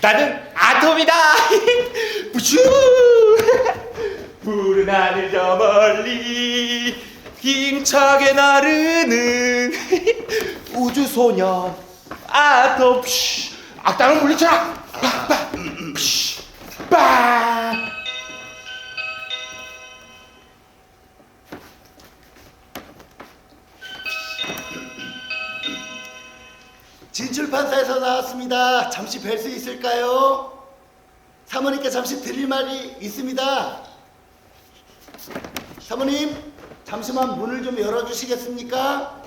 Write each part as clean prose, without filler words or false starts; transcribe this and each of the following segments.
나는 아톰이다. 부슈. 푸른 하늘 저 멀리 힘차게 나르는 우주소년 아톰. 악당을 물리쳐라. 빠. 진출판사에서 나왔습니다. 잠시 뵐 수 있을까요? 사모님께 잠시 드릴 말이 있습니다. 사모님, 잠시만 문을 좀 열어주시겠습니까?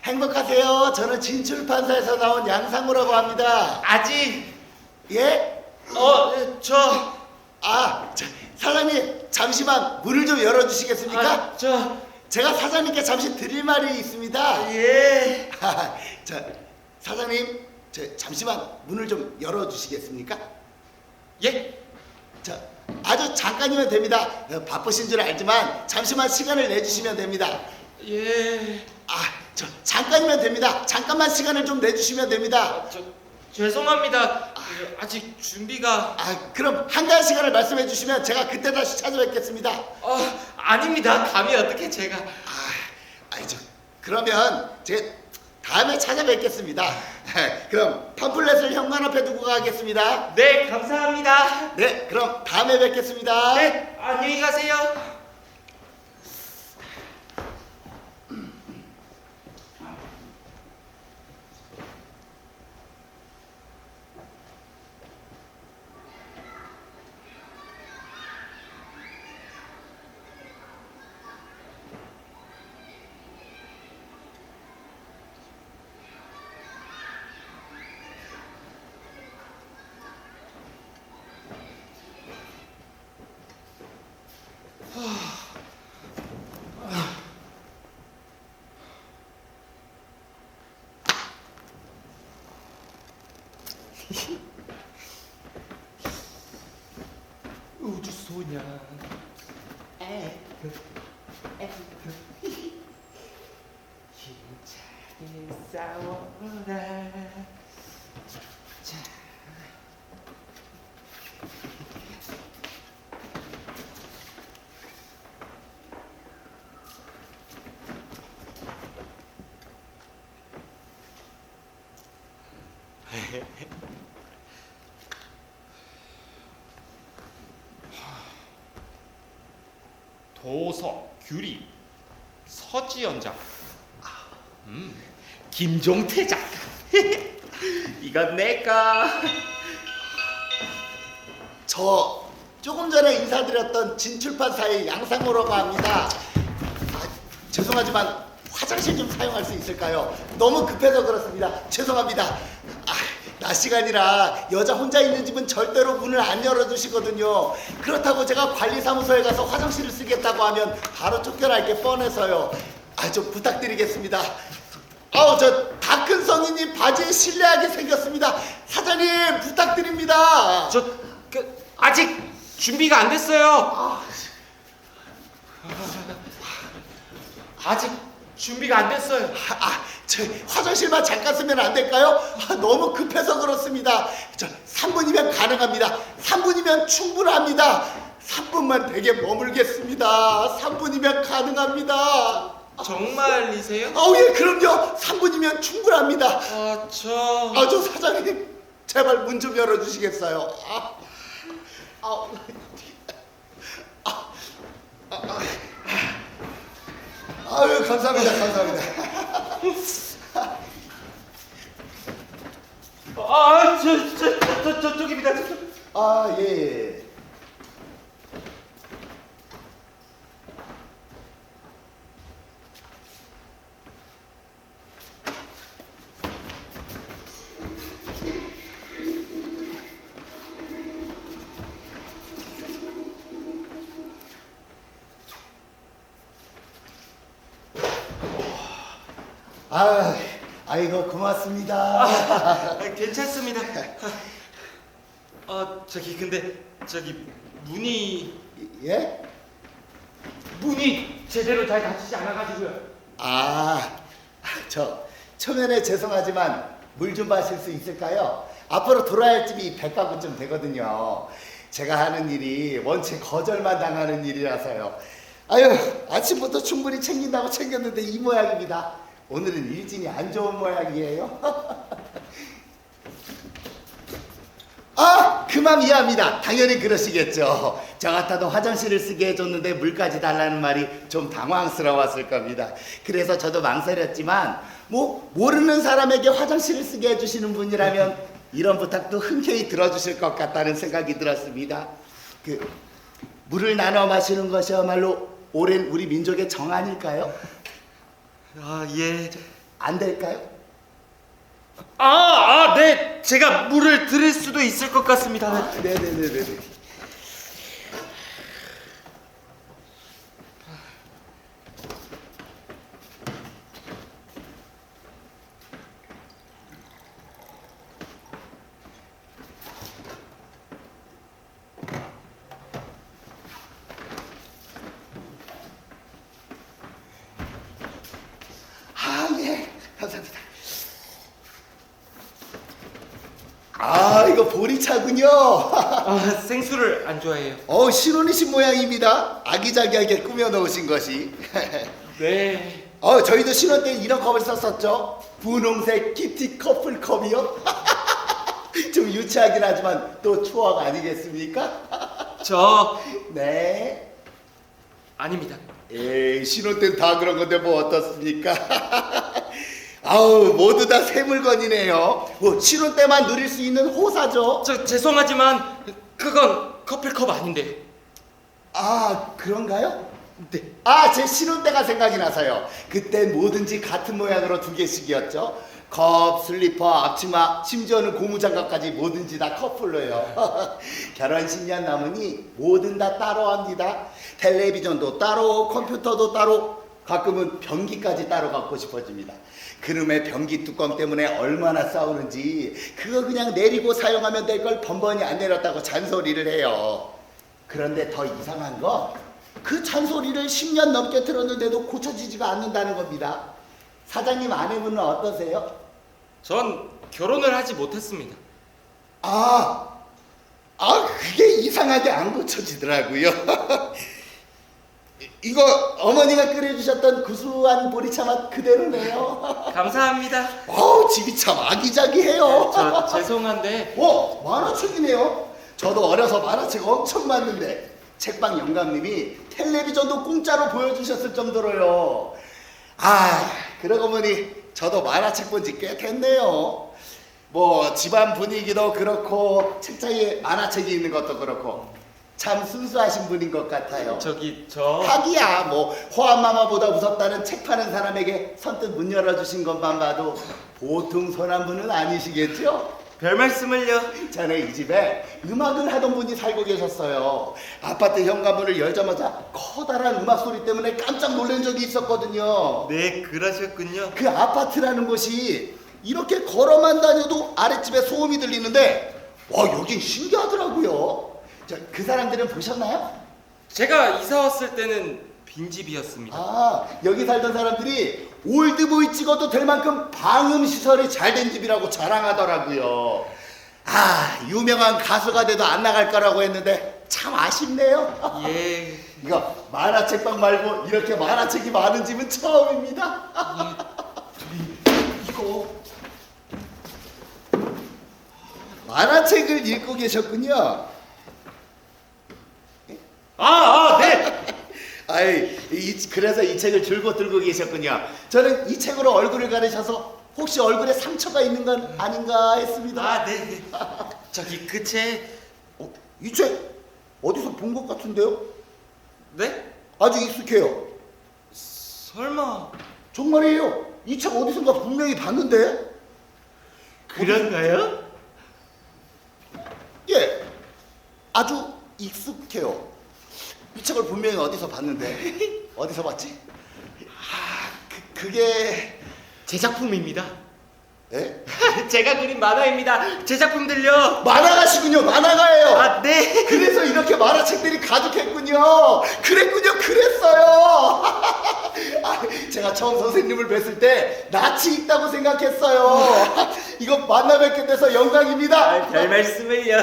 행복하세요. 저는 진출판사에서 나온 양상우라고 합니다. 아직 예? 사장님, 잠시만 문을 좀 열어주시겠습니까? 제가 사장님께 잠시 드릴 말이 있습니다. 예. 사장님, 잠시만 문을 좀 열어주시겠습니까? 예? 아주 잠깐이면 됩니다. 바쁘신 줄 알지만 잠시만 시간을 내주시면 됩니다. 예. 잠깐이면 됩니다. 잠깐만 시간을 좀 내주시면 됩니다. 죄송합니다. 아직 준비가. 그럼 한가한 시간을 말씀해 주시면 제가 그때 다시 찾아뵙겠습니다. 아닙니다. 감히 어떻게 제가. 그러면 제가 다음에 찾아뵙겠습니다. 그럼 팜플렛을 현관 앞에 두고 가겠습니다. 네, 감사합니다. 네, 그럼 다음에 뵙겠습니다. 네, 안녕히 가세요. 우주소년 힘차게 싸워라. 자. 도서, 규리, 서지연 작가, 김종태 작가. 이건 내가. 저 조금 전에 인사드렸던 진출판사의 양상우라고 합니다. 죄송하지만 화장실 좀 사용할 수 있을까요? 너무 급해서 그렇습니다. 죄송합니다. 낮 시간이라 여자 혼자 있는 집은 절대로 문을 안 열어주시거든요. 그렇다고 제가 관리사무소에 가서 화장실을 쓰겠다고 하면 바로 쫓겨날 게 뻔해서요. 좀 부탁드리겠습니다. 저 다 큰 성인이 바지에 실내하게 생겼습니다. 사장님 부탁드립니다. 아직 준비가 안 됐어요. 아직 준비가 안 됐어요. 저 화장실만 잠깐 쓰면 안 될까요? 너무 급해서 그렇습니다. 3분이면 가능합니다. 3분이면 충분합니다. 3분만 되게 머물겠습니다. 3분이면 가능합니다. 정말이세요? 예, 그럼요. 3분이면 충분합니다. 저 사장님 제발 문 좀 열어주시겠어요? 아유, 감사합니다. 저쪽입니다. 예. 아이고 고맙습니다. 괜찮습니다. 근데 문이 예? 제대로 잘 닫히지 않아가지고요. 초면에 죄송하지만 물 좀 마실 수 있을까요? 앞으로 돌아야 할 집이 100가구쯤 되거든요. 제가 하는 일이 원체 거절만 당하는 일이라서요. 아유, 아침부터 충분히 챙긴다고 챙겼는데 이 모양입니다. 오늘은 일진이 안 좋은 모양이에요. 아, 그만 이해합니다. 당연히 그러시겠죠. 저 같아도 화장실을 쓰게 해줬는데 물까지 달라는 말이 좀 당황스러웠을 겁니다. 그래서 저도 망설였지만 모르는 사람에게 화장실을 쓰게 해주시는 분이라면 이런 부탁도 흔쾌히 들어주실 것 같다는 생각이 들었습니다. 물을 나눠 마시는 것이야말로 오랜 우리 민족의 정 아닐까요? 아, 예. 안 될까요? 네. 제가 물을 드릴 수도 있을 것 같습니다. 네네네네. 예, 감사합니다. 이거 보리차군요. 생수를 안 좋아해요. 신혼이신 모양입니다. 아기자기하게 꾸며 놓으신 것이. 네. 저희도 신혼 때 이런 컵을 썼었죠. 분홍색 키티 커플 컵이요. 좀 유치하긴 하지만 또 추억 아니겠습니까? 네. 아닙니다. 에이, 신혼 땐 다 그런 건데 뭐 어떻습니까? 모두 다 새 물건이네요. 신혼 때만 누릴 수 있는 호사죠. 죄송하지만 그건 커플컵 아닌데요. 그런가요? 네. 제 신혼 때가 생각이 나서요. 그땐 뭐든지 같은 모양으로 2개씩이었죠. 컵, 슬리퍼, 앞치마, 심지어는 고무장갑까지 뭐든지 다 커플로요. 결혼 10년 남으니 뭐든 다 따로 합니다. 텔레비전도 따로, 컴퓨터도 따로, 가끔은 변기까지 따로 갖고 싶어집니다. 그놈의 변기 뚜껑 때문에 얼마나 싸우는지 그거 그냥 내리고 사용하면 될 걸 번번이 안 내렸다고 잔소리를 해요. 그런데 더 이상한 건 그 잔소리를 10년 넘게 들었는데도 고쳐지지가 않는다는 겁니다. 사장님 아내분은 어떠세요? 전 결혼을 하지 못했습니다. 그게 이상하게 안 고쳐지더라고요. 이거 어머니가 끓여주셨던 구수한 보리차 맛 그대로네요. 감사합니다. 집이 참 아기자기해요. 죄송한데 만화책이네요. 저도 어려서 만화책 엄청 봤는데 책방 영감님이 텔레비전도 공짜로 보여주셨을 정도로요. 그러고 보니 저도 만화책 본 지 꽤 됐네요. 집안 분위기도 그렇고 책장에 만화책이 있는 것도 그렇고 참 순수하신 분인 것 같아요. 하기야 호환마마보다 무섭다는 책 파는 사람에게 선뜻 문 열어주신 것만 봐도 보통 선한 분은 아니시겠죠? 별 말씀을요. 전에 이 집에 음악을 하던 분이 살고 계셨어요. 아파트 현관문을 열자마자 커다란 음악 소리 때문에 깜짝 놀란 적이 있었거든요. 네, 그러셨군요. 그 아파트라는 곳이 이렇게 걸어만 다녀도 아랫집에 소음이 들리는데 여긴 신기하더라고요. 그 사람들은 보셨나요? 제가 이사 왔을 때는 빈집이었습니다. 여기 살던 사람들이 올드보이 찍어도 될 만큼 방음 시설이 잘 된 집이라고 자랑하더라고요. 유명한 가수가 돼도 안 나갈 거라고 했는데 참 아쉽네요. 예. 이거 만화책방 말고 이렇게 만화책이 많은 집은 처음입니다. 이거 만화책을 읽고 계셨군요. 네. 그래서 이 책을 줄곧 들고 계셨군요. 저는 이 책으로 얼굴을 가리셔서 혹시 얼굴에 상처가 있는 건 아닌가 했습니다. 네. 그 책. 이 책 어디서 본 것 같은데요? 네? 아주 익숙해요. 설마. 정말이에요. 이 책 어디선가 분명히 봤는데. 그런가요? 예, 아주 익숙해요. 이 책을 분명히 어디서 봤는데 어디서 봤지? 그게 제 작품입니다. 예? 제가 그린 만화입니다. 제 작품들요. 만화가시군요. 만화가예요. 네. 그래서 이렇게 만화책들이 가득했군요. 그랬어요. 제가 처음 선생님을 뵀을 때 낯이 있다고 생각했어요. 이거 만나 뵙게 돼서 영광입니다. 별 말씀을요.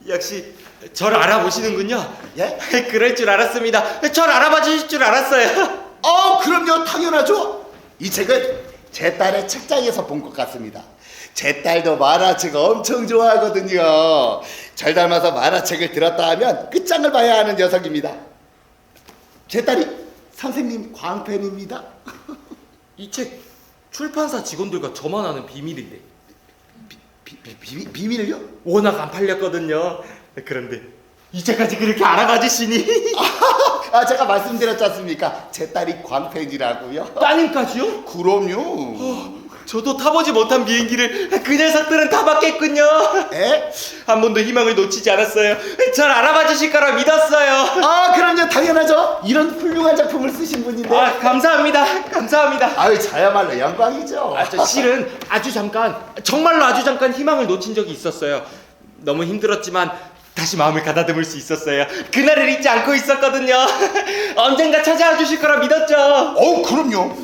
역시 절 알아보시는군요. 예? 그럴 줄 알았습니다. 절 알아봐 주실 줄 알았어요. 그럼요. 당연하죠. 이 책은 제 딸의 책장에서 본 것 같습니다. 제 딸도 만화책 엄청 좋아하거든요. 절 닮아서 만화책을 들었다 하면 끝장을 봐야 하는 녀석입니다. 제 딸이 선생님 광팬입니다. 이 책 출판사 직원들과 저만 아는 비밀인데 비밀을요? 워낙 안 팔렸거든요. 그런데 이 책까지 그렇게 알아봐 주시니 제가 말씀드렸지 않습니까? 제 딸이 광팬이라고요. 따님까지요? 그럼요. 저도 타보지 못한 비행기를 그 녀석들은 타봤겠군요. 에? 한 번도 희망을 놓치지 않았어요. 절 알아봐 주실 거라 믿었어요. 그럼요. 당연하죠. 이런 훌륭한 작품을 쓰신 분인데. 감사합니다. 감사합니다. 아유, 저야말로 영광이죠. 저 실은 정말로 아주 잠깐 희망을 놓친 적이 있었어요. 너무 힘들었지만 다시 마음을 가다듬을 수 있었어요. 그날을 잊지 않고 있었거든요. 언젠가 찾아와 주실 거라 믿었죠. 그럼요.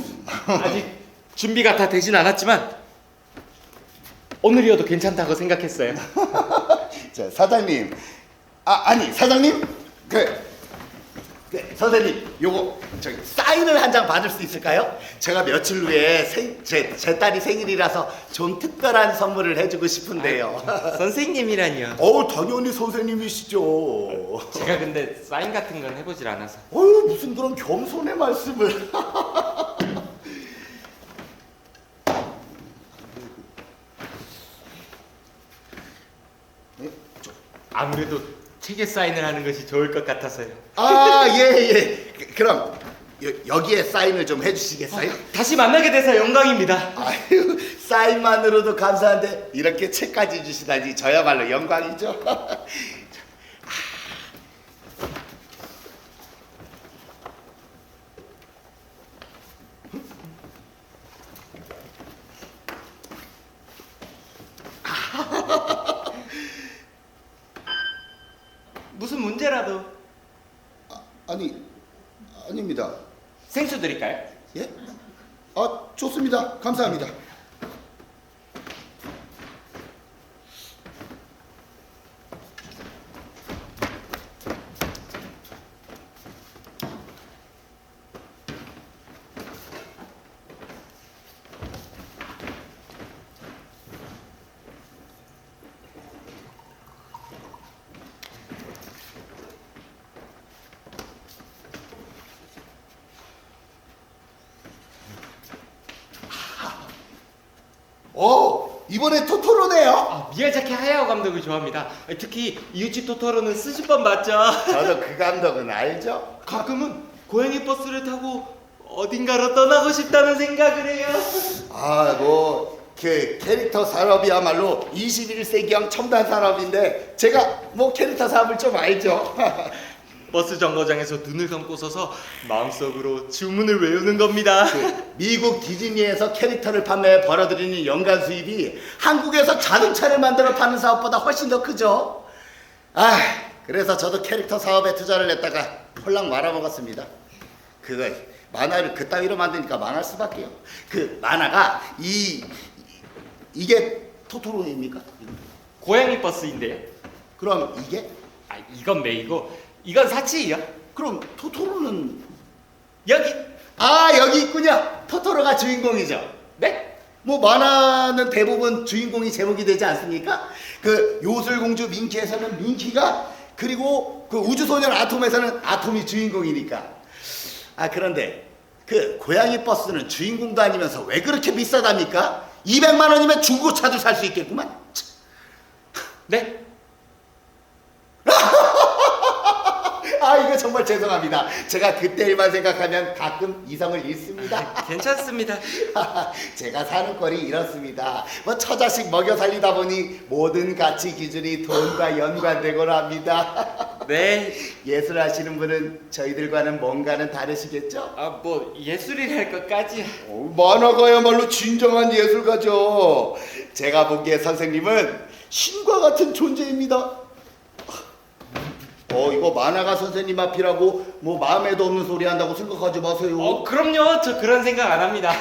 아직 준비가 다 되진 않았지만 오늘이어도 괜찮다고 생각했어요. 자, 사장님. 아니, 사장님? 선생님, 요거 저기 사인을 한 장 받을 수 있을까요? 제가 며칠 후에 제 딸이 생일이라서 좀 특별한 선물을 해주고 싶은데요. 선생님이라니요. 당연히 선생님이시죠. 제가 근데 사인 같은 건 해보질 않아서. 무슨 그런 겸손의 말씀을. 아무래도 책에 사인을 하는 것이 좋을 것 같아서요. 예. 그럼 여기에 사인을 좀 해주시겠어요? 다시 만나게 돼서 영광입니다. 아유, 사인만으로도 감사한데 이렇게 책까지 주시다니 저야말로 영광이죠. 무슨 문제라도 아닙니다. 생수 드릴까요? 예? 좋습니다. 감사합니다. 이번에 토토로네요. 미야자키 하야오 감독을 좋아합니다. 특히 이우치 토토로는 스시번 맞죠? 저도 그 감독은 알죠. 가끔은 고양이 버스를 타고 어딘가로 떠나고 싶다는 생각을 해요. 그 캐릭터 산업이야말로 21세기형 첨단 산업인데 제가 캐릭터 산업을 좀 알죠. 버스 정거장에서 눈을 감고 서서 마음속으로 주문을 외우는 겁니다. 미국 디즈니에서 캐릭터를 판매해 벌어들이는 연간 수입이 한국에서 자동차를 만들어 파는 사업보다 훨씬 더 크죠. 그래서 저도 캐릭터 사업에 투자를 했다가 홀랑 말아먹었습니다. 만화를 그따위로 만드니까 망할 수밖에요. 그 만화가 이게 토토로입니까? 고양이 버스인데요. 그럼 이게? 이건 메이고 이건 사치예요. 그럼 토토로는 여기. 여기 있군요. 토토로가 주인공이죠. 네? 만화는 대부분 주인공이 제목이 되지 않습니까? 그 요술공주 민키에서는 민키가, 그리고 그 우주소년 아톰에서는 아톰이 주인공이니까. 그런데 그 고양이 버스는 주인공도 아니면서 왜 그렇게 비싸답니까? 200만 원이면 중고차도 살 수 있겠구만. 네? 이거 정말 죄송합니다. 제가 그때 일만 생각하면 가끔 이성을 잃습니다. 괜찮습니다. 제가 사는 꼴이 이렇습니다. 처자식 먹여 살리다 보니 모든 가치 기준이 돈과 연관되곤 합니다. 네. 예술 하시는 분은 저희들과는 뭔가는 다르시겠죠? 예술이랄 것까지. 만화가야말로 진정한 예술가죠. 제가 보기에 선생님은 신과 같은 존재입니다. 이거 만화가 선생님 앞이라고 뭐 마음에도 없는 소리 한다고 생각하지 마세요. 그럼요. 저 그런 생각 안 합니다.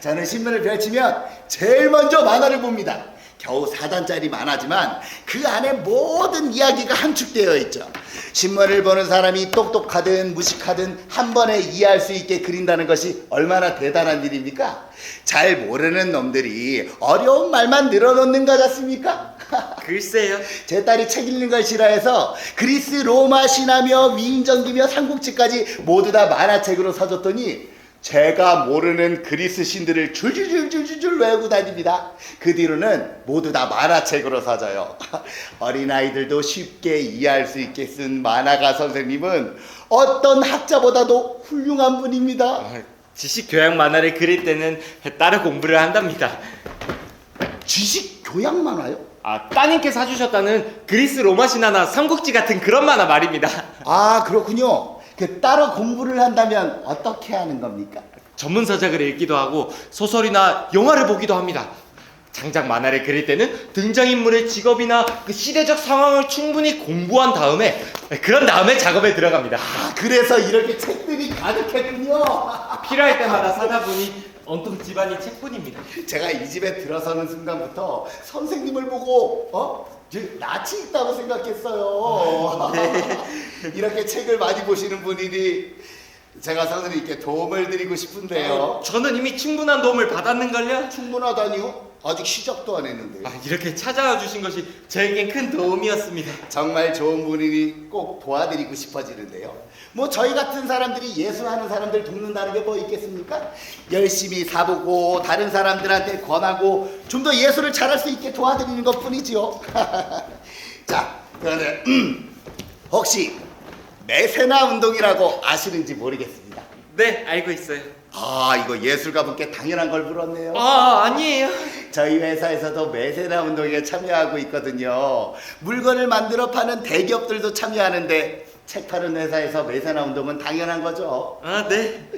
저는 신문을 펼치면 제일 먼저 만화를 봅니다. 겨우 4단짜리 만화지만 그 안에 모든 이야기가 함축되어 있죠. 신문을 보는 사람이 똑똑하든 무식하든 한 번에 이해할 수 있게 그린다는 것이 얼마나 대단한 일입니까? 잘 모르는 놈들이 어려운 말만 늘어놓는 것 같습니까? 글쎄요. 제 딸이 책 읽는 걸 싫어해서 그리스 로마 신화며 위인전기며 삼국지까지 모두 다 만화책으로 사줬더니 제가 모르는 그리스 신들을 줄줄줄줄줄 외우고 다닙니다. 그 뒤로는 모두 다 만화책으로 사줘요. 어린아이들도 쉽게 이해할 수 있게 쓴 만화가 선생님은 어떤 학자보다도 훌륭한 분입니다. 지식 교양 만화를 그릴 때는 따로 공부를 한답니다. 지식 교양 만화요? 따님께 사주셨다는 그리스 로마 신화나 삼국지 같은 그런 만화 말입니다. 아, 그렇군요. 따로 공부를 한다면 어떻게 하는 겁니까? 전문 서적을 읽기도 하고 소설이나 영화를 보기도 합니다. 장작 만화를 그릴 때는 등장인물의 직업이나 그 시대적 상황을 충분히 공부한 다음에 그런 다음에 작업에 들어갑니다. 그래서 이렇게 책들이 가득했군요. 필요할 때마다 사다 보니 온통 집안이 책뿐입니다. 제가 이 집에 들어서는 순간부터 선생님을 보고 낯이 있다고 생각했어요. 이렇게 책을 많이 보시는 분이니 제가 선생님께 도움을 드리고 싶은데요. 저는 이미 충분한 도움을 받았는걸요. 충분하다니요? 아직 시작도 안 했는데요. 이렇게 찾아와 주신 것이 저에겐 큰 도움이었습니다. 정말 좋은 분이니 꼭 도와드리고 싶어지는데요. 뭐 저희 같은 사람들이 예술하는 사람들 돕는다는 게 뭐 있겠습니까? 열심히 사보고 다른 사람들한테 권하고 좀 더 예술을 잘할 수 있게 도와드리는 것 뿐이지요. 자, 그런데 혹시 메세나 운동이라고 아시는지 모르겠습니다. 네, 알고 있어요. 이거 예술가 분께 당연한 걸 물었네요. 아니에요. 저희 회사에서도 메세나 운동에 참여하고 있거든요. 물건을 만들어 파는 대기업들도 참여하는데 책 파는 회사에서 메세나 운동은 당연한 거죠. 네.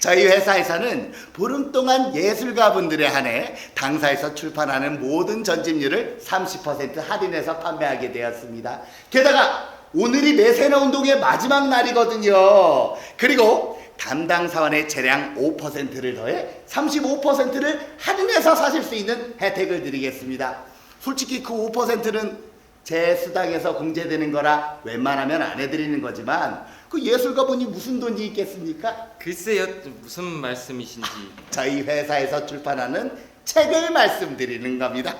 저희 회사에서는 보름 동안 예술가 분들에 한해 당사에서 출판하는 모든 전집률을 30% 할인해서 판매하게 되었습니다. 게다가 오늘이 메세나 운동의 마지막 날이거든요. 그리고 담당 사원의 재량 5%를 더해 35%를 할인해서 사실 수 있는 혜택을 드리겠습니다. 솔직히 그 5%는 제 수당에서 공제되는 거라 웬만하면 안 해드리는 거지만 그 예술가분이 무슨 돈이 있겠습니까? 글쎄요, 무슨 말씀이신지. 저희 회사에서 출판하는 책을 말씀드리는 겁니다.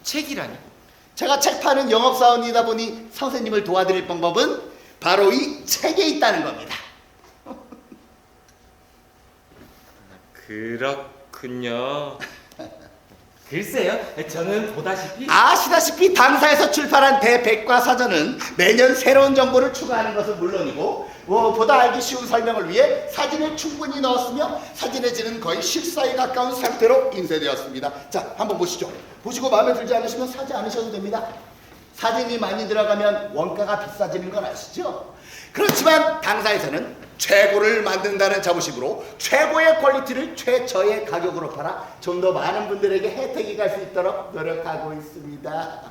책이라니? 제가 책 파는 영업사원이다 보니 선생님을 도와드릴 방법은 바로 이 책에 있다는 겁니다. 그렇군요. 글쎄요, 저는 보다시피 아시다시피 당사에서 출판한 대백과사전은 매년 새로운 정보를 추가하는 것은 물론이고 보다 알기 쉬운 설명을 위해 사진을 충분히 넣었으며 사진의 질은 거의 실사에 가까운 상태로 인쇄되었습니다. 자, 한번 보시죠. 보시고 마음에 들지 않으시면 사지 않으셔도 됩니다. 사진이 많이 들어가면 원가가 비싸지는 건 아시죠? 그렇지만 당사에서는 최고를 만든다는 자부심으로 최고의 퀄리티를 최저의 가격으로 팔아 좀 더 많은 분들에게 혜택이 갈 수 있도록 노력하고 있습니다.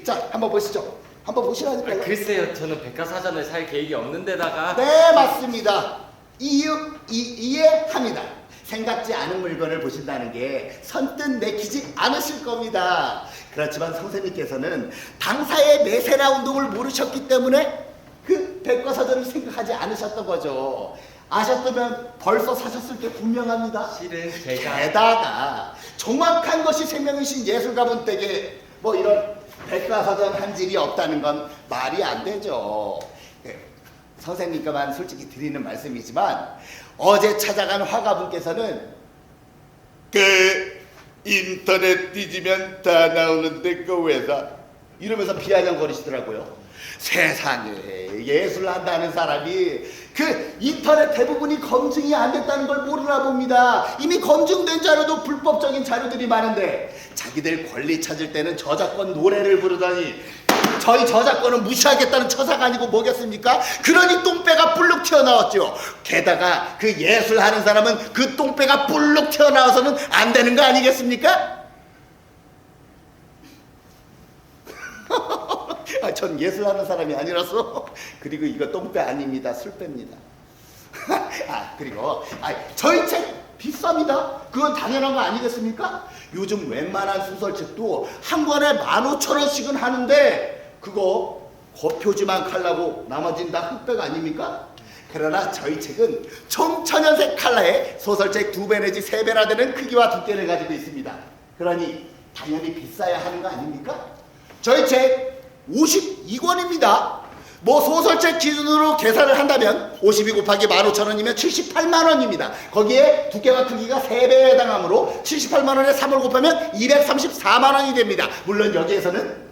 자, 한번 보시죠. 한번 보시라니까요. 글쎄요, 저는 백과사전을 살 계획이 없는 데다가 네, 맞습니다. 이해합니다. 생각지 않은 물건을 보신다는 게 선뜻 내키지 않으실 겁니다. 그렇지만 선생님께서는 당사의 메세나 운동을 모르셨기 때문에 그 백과사전을 생각하지 않으셨던 거죠. 아셨다면 벌써 사셨을 게 분명합니다. 실은 제가 게다가 정확한 것이 생명이신 예술가분 댁에 뭐 이런 백과사전 한 질이 없다는 건 말이 안 되죠. 선생님께만 솔직히 드리는 말씀이지만 어제 찾아간 화가분께서는 인터넷 뒤지면 다 나오는데 그 회사 이러면서 비아냥거리시더라고요. 세상에 예술 한다는 사람이 그 인터넷 대부분이 검증이 안 됐다는 걸 모르나 봅니다. 이미 검증된 자료도 불법적인 자료들이 많은데 자기들 권리 찾을 때는 저작권 노래를 부르다니 저희 저작권은 무시하겠다는 처사가 아니고 뭐겠습니까? 그러니 똥배가 불룩 튀어나왔죠. 게다가 그 예술하는 사람은 그 똥배가 불룩 튀어나와서는 안 되는 거 아니겠습니까? 전 예술하는 사람이 아니라서. 그리고 이거 똥배 아닙니다. 술배입니다. 그리고 저희 책 비쌉니다. 그건 당연한 거 아니겠습니까? 요즘 웬만한 소설책도 한 권에 15,000원씩은 하는데 그거 겉표지만 칼라고 나머지는 다 흑백 아닙니까? 그러나 저희 책은 청천연색 칼라에 소설책 2배 내지 3배나 되는 크기와 두께를 가지고 있습니다. 그러니 당연히 비싸야 하는 거 아닙니까? 저희 책 52권입니다. 뭐 소설책 기준으로 계산을 한다면 52 곱하기 15,000원이면 78만 원입니다. 거기에 두께와 크기가 3배에 해당하므로 78만 원에 3을 곱하면 234만 원이 됩니다. 물론 여기에서는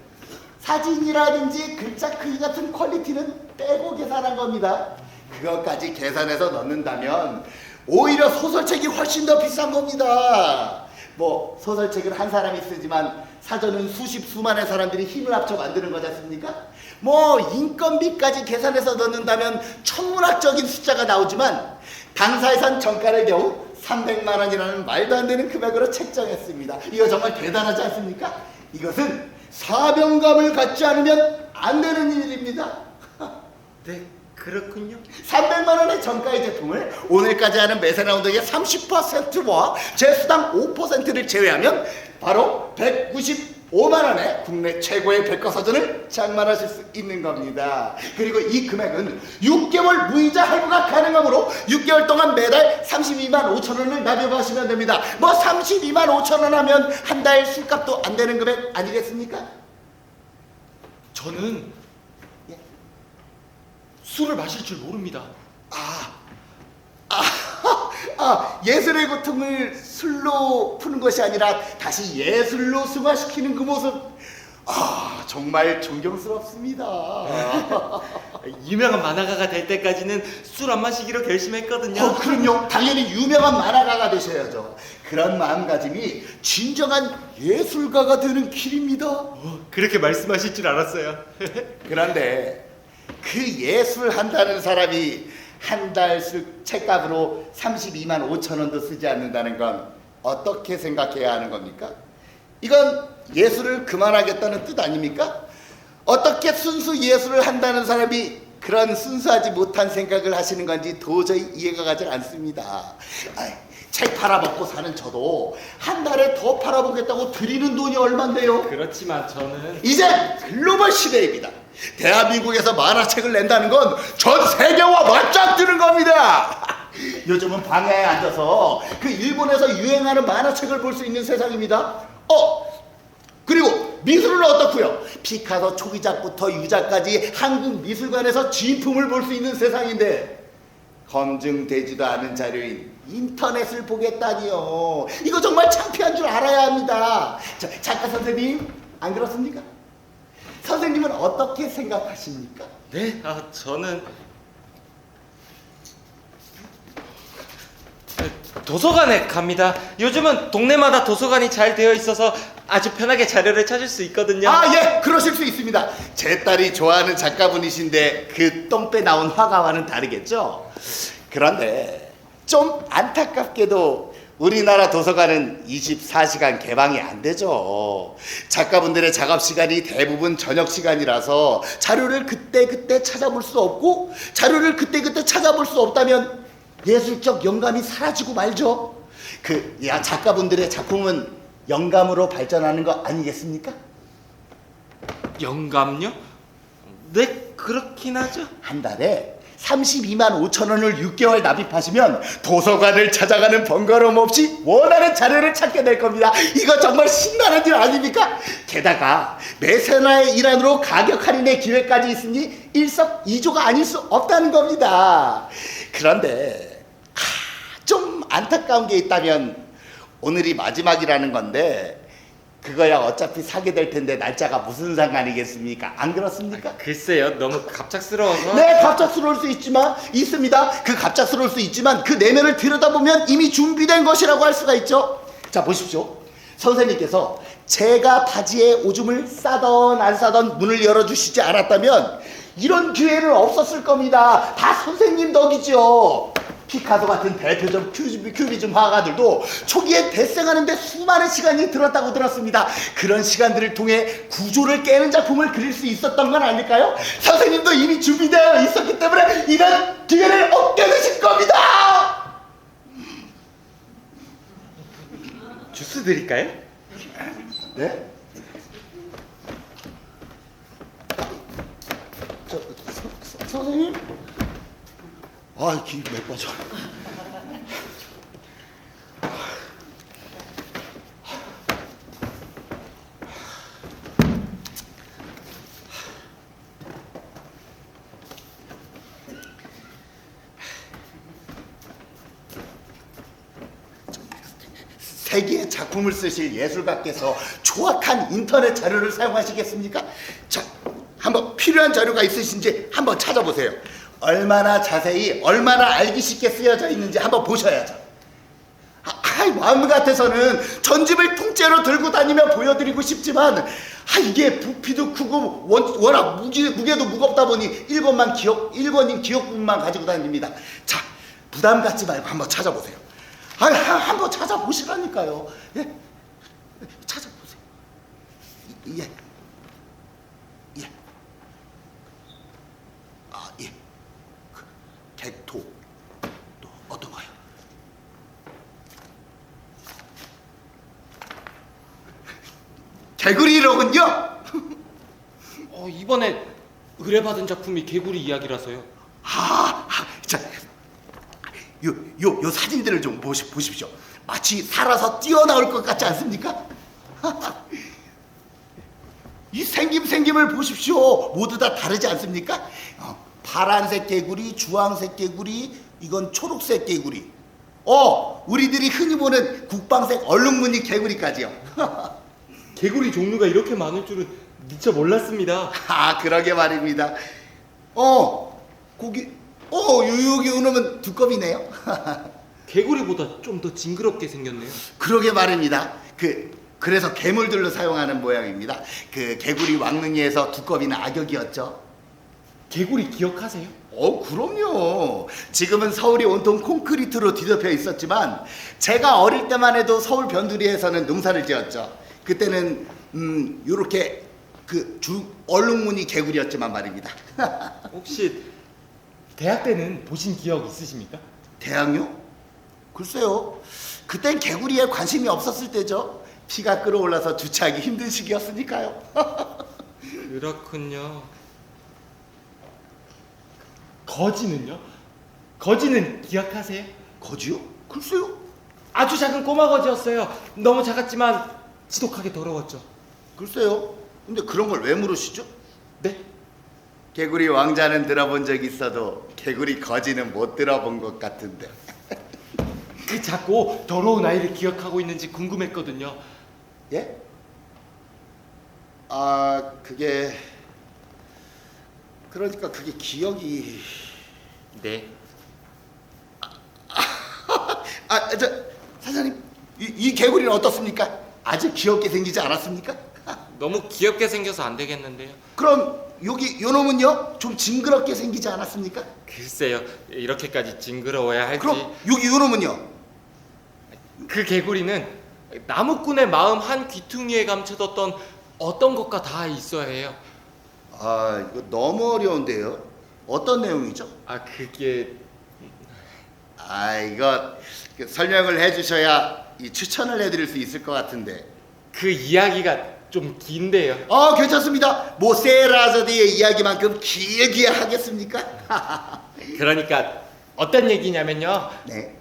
사진이라든지 글자 크기 같은 퀄리티는 빼고 계산한 겁니다. 그것까지 계산해서 넣는다면 오히려 소설책이 훨씬 더 비싼 겁니다. 뭐 소설책은 한 사람이 쓰지만 사전은 수십 수만의 사람들이 힘을 합쳐 만드는 거지 않습니까? 뭐 인건비까지 계산해서 넣는다면 천문학적인 숫자가 나오지만 당사에선 정가를 겨우 300만 원이라는 말도 안 되는 금액으로 책정했습니다. 이거 정말 대단하지 않습니까? 이것은 사명감을 갖지 않으면 안 되는 일입니다. 네, 그렇군요. 300만 원의 정가의 제품을 오늘까지 하는 매세 라운드의 30%와 제수당 5%를 제외하면 바로 195만 원에 국내 최고의 백과사전을 장만하실 수 있는 겁니다. 그리고 이 금액은 6개월 무이자 할부가 가능하므로 6개월 동안 매달 32만 5천 원을 납입하시면 됩니다. 뭐 32만 5천 원 하면 한 달 술값도 안 되는 금액 아니겠습니까? 저는 술을 마실 줄 모릅니다. 예술의 고통을 술로 푸는 것이 아니라 다시 예술로 승화시키는 그 모습, 정말 존경스럽습니다. 유명한 만화가가 될 때까지는 술 안 마시기로 결심했거든요. 그럼요. 당연히 유명한 만화가가 되셔야죠. 그런 마음가짐이 진정한 예술가가 되는 길입니다. 그렇게 말씀하실 줄 알았어요. 그런데 그 예술 한다는 사람이 한 달 책값으로 32만 5천 원도 쓰지 않는다는 건 어떻게 생각해야 하는 겁니까? 이건 예술을 그만하겠다는 뜻 아닙니까? 어떻게 순수 예술을 한다는 사람이 그런 순수하지 못한 생각을 하시는 건지 도저히 이해가 가지 않습니다. 책 팔아먹고 사는 저도 한 달에 더 팔아보겠다고 드리는 돈이 얼만데요? 그렇지만 저는 이제 글로벌 시대입니다. 대한민국에서 만화책을 낸다는 건 전 세계와 맞짱뜨는 겁니다. 요즘은 방에 앉아서 그 일본에서 유행하는 만화책을 볼 수 있는 세상입니다. 그리고 미술은 어떻고요? 피카소 초기작부터 유작까지 한국 미술관에서 진품을 볼 수 있는 세상인데 검증되지도 않은 자료인 인터넷을 보겠다니요. 이거 정말 창피한 줄 알아야 합니다. 작가 선생님, 안 그렇습니까? 선생님은 어떻게 생각하십니까? 네? 저는 도서관에 갑니다. 요즘은 동네마다 도서관이 잘 되어 있어서 아주 편하게 자료를 찾을 수 있거든요. 예, 그러실 수 있습니다. 제 딸이 좋아하는 작가분이신데 그 똥배 나온 화가와는 다르겠죠? 그런데 좀 안타깝게도 우리나라 도서관은 24시간 개방이 안 되죠. 작가분들의 작업 시간이 대부분 저녁 시간이라서 자료를 그때그때 찾아볼 수 없고, 자료를 그때그때 찾아볼 수 없다면 예술적 영감이 사라지고 말죠. 작가분들의 작품은 영감으로 발전하는 거 아니겠습니까? 영감요? 네, 그렇긴 하죠. 한 달에 32만 5천 원을 6개월 납입하시면 도서관을 찾아가는 번거로움 없이 원하는 자료를 찾게 될 겁니다. 이거 정말 신나는 일 아닙니까? 게다가 매세나의 일환으로 가격 할인의 기회까지 있으니 일석이조가 아닐 수 없다는 겁니다. 그런데 좀 안타까운 게 있다면 오늘이 마지막이라는 건데 그거야 어차피 사게 될 텐데 날짜가 무슨 상관이겠습니까? 안 그렇습니까? 글쎄요, 너무 갑작스러워서. 네, 갑작스러울 수 있습니다. 그 갑작스러울 수 있지만 그 내면을 들여다보면 이미 준비된 것이라고 할 수가 있죠. 자, 보십시오. 선생님께서 제가 바지에 오줌을 싸던 안 싸던 문을 열어주시지 않았다면 이런 기회는 없었을 겁니다. 다 선생님 덕이죠. 피카소 같은 대표적 큐비즘 화가들도 초기에 대생하는데 수많은 시간이 들었다고 들었습니다. 그런 시간들을 통해 구조를 깨는 작품을 그릴 수 있었던 건 아닐까요? 선생님도 이미 준비되어 있었기 때문에 이런 기회를 얻게 되실 겁니다. 주스 드릴까요? 네? 선생님? 아, 기맥 빠져. 세계의 작품을 쓰실 예술가께서 조악한 인터넷 자료를 사용하시겠습니까? 자, 한번 필요한 자료가 있으신지 한번 찾아보세요. 얼마나 자세히, 얼마나 알기 쉽게 쓰여져 있는지 한번 보셔야죠. 마음 같아서는 전집을 통째로 들고 다니며 보여드리고 싶지만 이게 부피도 크고 워낙 무게도 무겁다 보니 1권인 기억부만 가지고 다닙니다. 자, 부담 갖지 말고 한번 찾아보세요. 한번 찾아보시라니까요. 예? 찾아보세요. 예. 예. 예. 객토. 또 어떤 거요? 개구리로군요. 이번에 의뢰받은 작품이 개구리 이야기라서요. 자, 요 사진들을 좀 보십시오. 마치 살아서 뛰어나올 것 같지 않습니까? 이 생김을 보십시오. 모두 다 다르지 않습니까? 파란색 개구리, 주황색 개구리, 이건 초록색 개구리. 우리들이 흔히 보는 국방색 얼룩무늬 개구리까지요. 개구리 종류가 이렇게 많을 줄은 미처 몰랐습니다. 그러게 말입니다. 여기 이놈은 두꺼비네요. 개구리보다 좀 더 징그럽게 생겼네요. 그러게 말입니다. 그래서 괴물들로 사용하는 모양입니다. 개구리 왕릉이에서 두꺼비는 악역이었죠. 개구리 기억하세요? 그럼요. 지금은 서울이 온통 콘크리트로 뒤덮여 있었지만 제가 어릴 때만 해도 서울 변두리에서는 농사를 지었죠. 그때는 요렇게 얼룩무늬 개구리였지만 말입니다. 혹시 대학 때는 보신 기억 있으십니까? 대학요? 글쎄요. 그땐 개구리에 관심이 없었을 때죠. 피가 끓어올라서 주체하기 힘든 시기였으니까요. 그렇군요. 거지는요? 거지는 기억하세요? 거지요? 글쎄요. 아주 작은 꼬마 거지였어요. 너무 작았지만 지독하게 더러웠죠. 글쎄요. 근데 그런 걸 왜 물으시죠? 네? 개구리 왕자는 들어본 적 있어도 개구리 거지는 못 들어본 것 같은데. 그 작고 더러운 아이를 기억하고 있는지 궁금했거든요. 예? 그게 기억이... 네. 사장님, 이 개구리는 어떻습니까? 아주 귀엽게 생기지 않았습니까? 너무 귀엽게 생겨서 안 되겠는데요. 그럼 요놈은요? 좀 징그럽게 생기지 않았습니까? 글쎄요, 이렇게까지 징그러워야 할지. 그럼 요놈은요? 그 개구리는 나무꾼의 마음 한 귀퉁이에 감춰뒀던 어떤 것과 다 있어야 해요. 이거 너무 어려운데요? 어떤 내용이죠? 그게... 이거 설명을 해주셔야 추천을 해드릴 수 있을 것 같은데. 그 이야기가 좀 긴데요. 괜찮습니다. 세라저디의 이야기만큼 길게 하겠습니까? 그러니까 어떤 얘기냐면요. 네.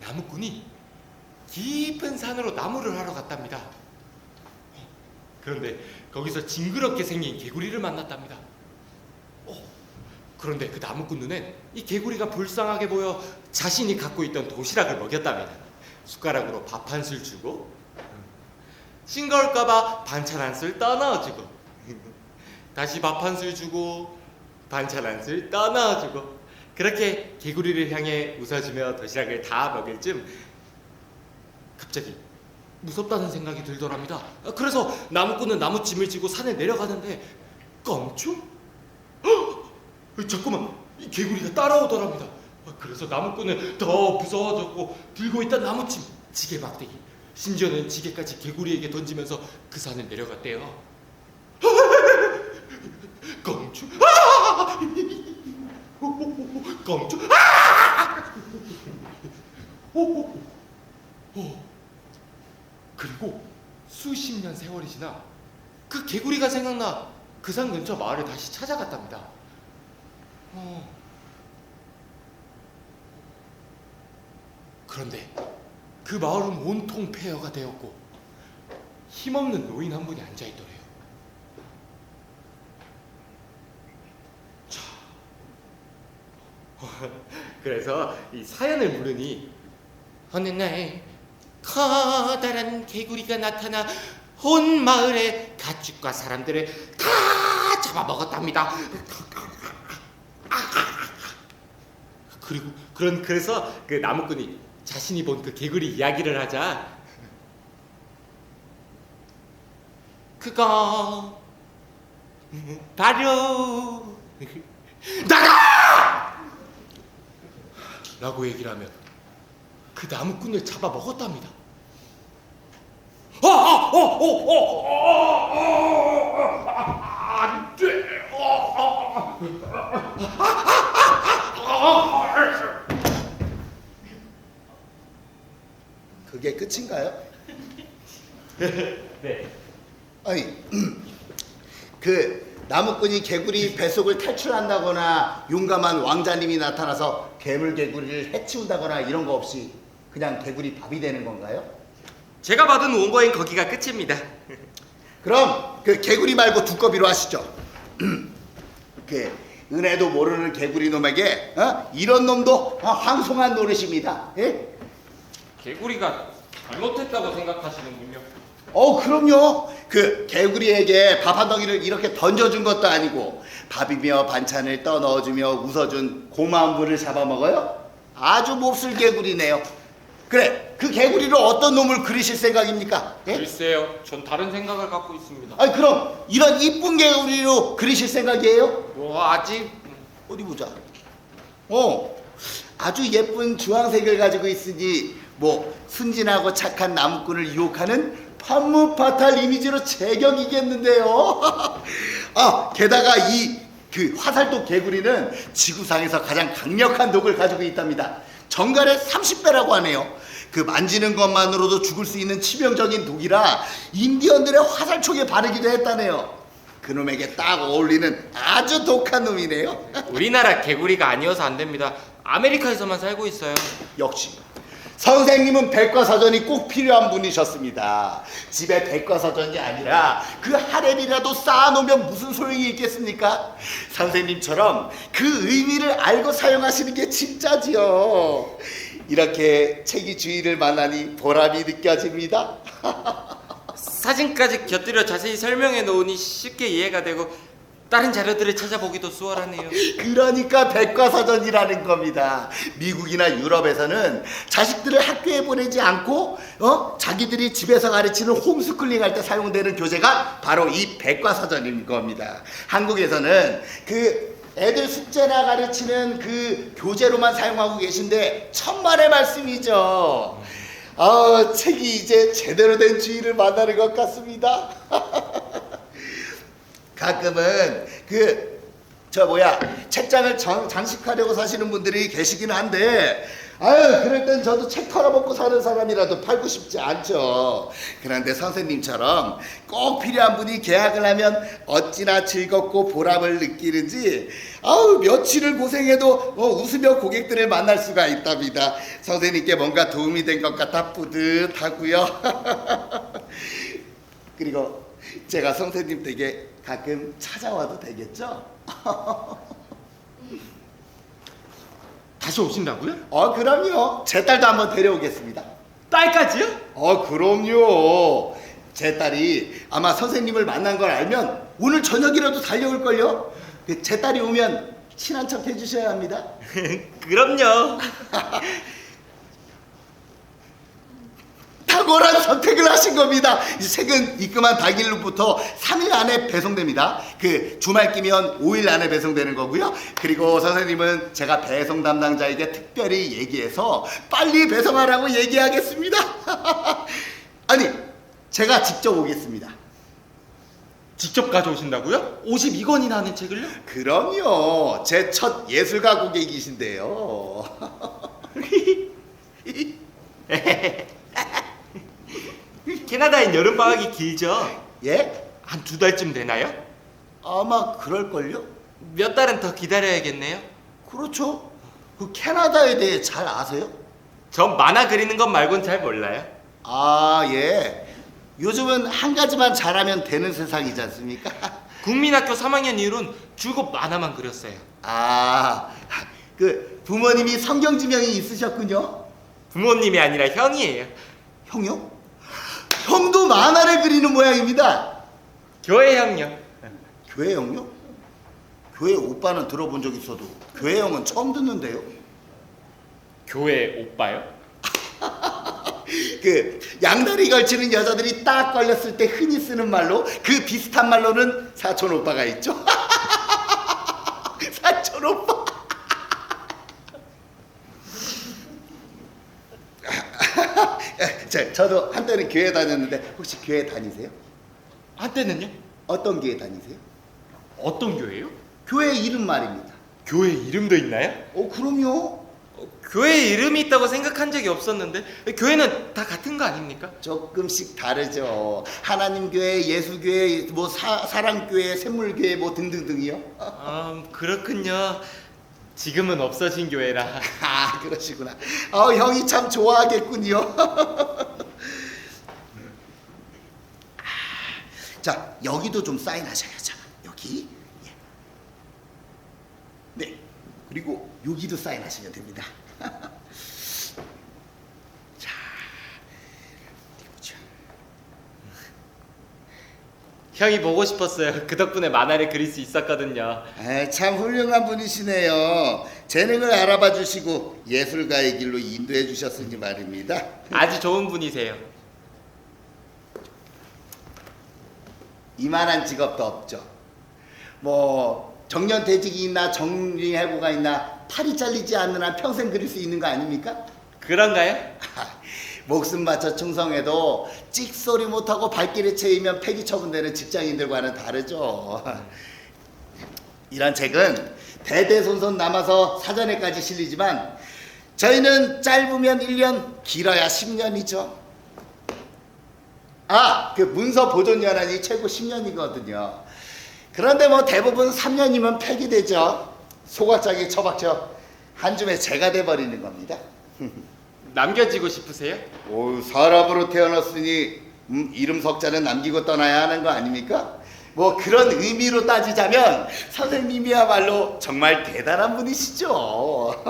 나무꾼이 깊은 산으로 나무를 하러 갔답니다. 그런데 거기서 징그럽게 생긴 개구리를 만났답니다. 그런데 그 나무꾼 눈엔 이 개구리가 불쌍하게 보여 자신이 갖고 있던 도시락을 먹였답니다. 숟가락으로 밥 한 술 주고 싱거울까봐 반찬 한 술 떠넣어주고 다시 밥 한 술 주고 반찬 한 술 떠넣어주고 그렇게 개구리를 향해 웃어주며 도시락을 다 먹을 쯤 갑자기 무섭다는 생각이 들더랍니다. 그래서 나무꾼은 나무짐을 지고 산에 내려가는데 껑충? 자꾸만 이 개구리가 따라오더랍니다. 그래서 나무꾼은 더 무서워졌고 들고 있던 나무짐, 지게 막대기, 심지어는 지게까지 개구리에게 던지면서 그 산을 내려갔대요. 껑충! 껑충! 그리고 수십 년 세월이 지나 그 개구리가 생각나 그 산 근처 마을에 다시 찾아갔답니다. 그런데 그 마을은 온통 폐허가 되었고 힘없는 노인 한 분이 앉아있더래요. 자, 그래서 이 사연을 물으니 어느 날 커다란 개구리가 나타나 온 마을의 가축과 사람들을 다 잡아먹었답니다. 그래서 그 나무꾼이 자신이 본 그 개구리 이야기를 하자 그거 바로 나다! 라고 얘기를 하면 그 나무꾼을 잡아먹었답니다. 안 돼! 그게 끝인가요? 네. 아니, 그 나무꾼이 개구리 뱃속을 탈출한다거나 용감한 왕자님이 나타나서 괴물 개구리를 해치운다거나 이런 거 없이 그냥 개구리 밥이 되는 건가요? 제가 받은 원고엔 거기가 끝입니다. 그럼 그 개구리 말고 두꺼비로 하시죠. 그 은혜도 모르는 개구리 놈에게 이런 놈도 황송한 노릇입니다. 예? 개구리가 잘못했다고 생각하시는군요. 그럼요. 그 개구리에게 밥 한 덩이를 이렇게 던져준 것도 아니고 밥이며 반찬을 떠넣어주며 웃어준 고마운 분을 잡아먹어요? 아주 몹쓸 개구리네요. 그래, 그 개구리로 어떤 놈을 그리실 생각입니까? 예? 글쎄요, 전 다른 생각을 갖고 있습니다. 아니 그럼 이런 이쁜 개구리로 그리실 생각이에요? 뭐 아직 어디 보자. 아주 예쁜 주황색을 가지고 있으니 뭐 순진하고 착한 나무꾼을 유혹하는 판무파탈 이미지로 제격이겠는데요. 게다가 이 그 화살독 개구리는 지구상에서 가장 강력한 독을 가지고 있답니다. 정갈의 30배라고 하네요. 그 만지는 것만으로도 죽을 수 있는 치명적인 독이라 인디언들의 화살촉에 바르기도 했다네요. 그놈에게 딱 어울리는 아주 독한 놈이네요. 우리나라 개구리가 아니어서 안 됩니다. 아메리카에서만 살고 있어요. 역시 선생님은 백과사전이 꼭 필요한 분이셨습니다. 집에 백과사전이 아니라 그 하렘이라도 쌓아놓으면 무슨 소용이 있겠습니까? 선생님처럼 그 의미를 알고 사용하시는 게 진짜지요. 이렇게 책이 주인을 만나니 보람이 느껴집니다. 사진까지 곁들여 자세히 설명해 놓으니 쉽게 이해가 되고 다른 자료들을 찾아보기도 수월하네요. 그러니까 백과사전이라는 겁니다. 미국이나 유럽에서는 자식들을 학교에 보내지 않고 자기들이 집에서 가르치는 홈스쿨링 할 때 사용되는 교재가 바로 이 백과사전인 겁니다. 한국에서는 그 애들 숙제나 가르치는 그 교재로만 사용하고 계신데 천만의 말씀이죠. 책이 이제 제대로 된 주인을 만나는 것 같습니다. 가끔은 책장을 장식하려고 사시는 분들이 계시긴 한데 그럴 땐 저도 책 털어먹고 사는 사람이라도 팔고 싶지 않죠. 그런데 선생님처럼 꼭 필요한 분이 계약을 하면 어찌나 즐겁고 보람을 느끼는지 며칠을 고생해도 웃으며 고객들을 만날 수가 있답니다. 선생님께 뭔가 도움이 된 것 같아 뿌듯하고요. 그리고 제가 선생님 댁에 가끔 찾아와도 되겠죠? 다시 오신다고요? 그럼요. 제 딸도 한번 데려오겠습니다. 딸까지요? 그럼요. 제 딸이 아마 선생님을 만난 걸 알면 오늘 저녁이라도 달려올걸요? 제 딸이 오면 친한 척 해주셔야 합니다. 그럼요. 탁월한 선택을 하신 겁니다. 이 책은 입금한 당일로부터 3일 안에 배송됩니다. 그 주말 끼면 5일 안에 배송되는 거고요. 그리고 선생님은 제가 배송 담당자에게 특별히 얘기해서 빨리 배송하라고 얘기하겠습니다. 아니, 제가 직접 오겠습니다. 직접 가져오신다고요? 52권이나 하는 책을요? 그럼요. 제 첫 예술가 고객이신데요. 캐나다엔 여름방학이 길죠? 예? 한 2달쯤 되나요? 아마 그럴걸요? 몇 달은 더 기다려야겠네요. 그렇죠. 그 캐나다에 대해 잘 아세요? 전 만화 그리는 것 말곤 잘 몰라요. 아, 예. 요즘은 한 가지만 잘하면 되는 세상이지 않습니까? 국민학교 3학년 이후로는 줄곧 만화만 그렸어요. 아, 그 부모님이 성경지명이 있으셨군요. 부모님이 아니라 형이에요. 형요? 형도 만화를 그리는 모양입니다. 교회 형요. 교회 형요? 교회 오빠는 들어본 적 있어도 교회 형은 처음 듣는데요. 교회 오빠요? 그 양다리 걸치는 여자들이 딱 걸렸을 때 흔히 쓰는 말로 그 비슷한 말로는 사촌 오빠가 있죠. 사촌 오빠. 저도 한때는 교회 다녔는데 혹시 교회 다니세요? 한때는요? 어떤 교회 다니세요? 어떤 교회요? 교회 이름 말입니다. 교회 이름도 있나요? 그럼요. 교회 이름이 있다고 생각한 적이 없었는데 교회는 다 같은 거 아닙니까? 조금씩 다르죠. 하나님 교회, 예수 교회, 뭐 사랑 교회, 샘물 교회 뭐 등등등이요. 그렇군요. 지금은 없어진 교회라. 아, 그러시구나. 형이 참 좋아하겠군요. 자, 여기도 좀 사인하셔야죠. 여기. 예. 네. 그리고 여기도 사인하시면 됩니다. 자, 어디 보자. 형이 보고 싶었어요. 그 덕분에 만화를 그릴 수 있었거든요. 참 훌륭한 분이시네요. 재능을 알아봐 주시고 예술가의 길로 인도해 주셨으니 말입니다. 아주 좋은 분이세요. 이만한 직업도 없죠. 뭐 정년퇴직이 있나 정리해고가 있나 팔이 잘리지 않는 한 평생 그릴 수 있는 거 아닙니까? 그런가요? 목숨 바쳐 충성해도 찍소리 못하고 발길에 채이면 폐기 처분되는 직장인들과는 다르죠. 이런 책은 대대손손 남아서 사전에까지 실리지만 저희는 짧으면 1년, 길어야 10년이죠. 그 문서 보존 연한이 최고 10년이거든요. 그런데 뭐 대부분 3년이면 폐기되죠. 소각장에 처박혀 한 줌의 재가 돼버리는 겁니다. 남겨지고 싶으세요? 사람으로 태어났으니 이름 석자는 남기고 떠나야 하는 거 아닙니까? 뭐 그런 의미로 따지자면 선생님이야말로 정말 대단한 분이시죠.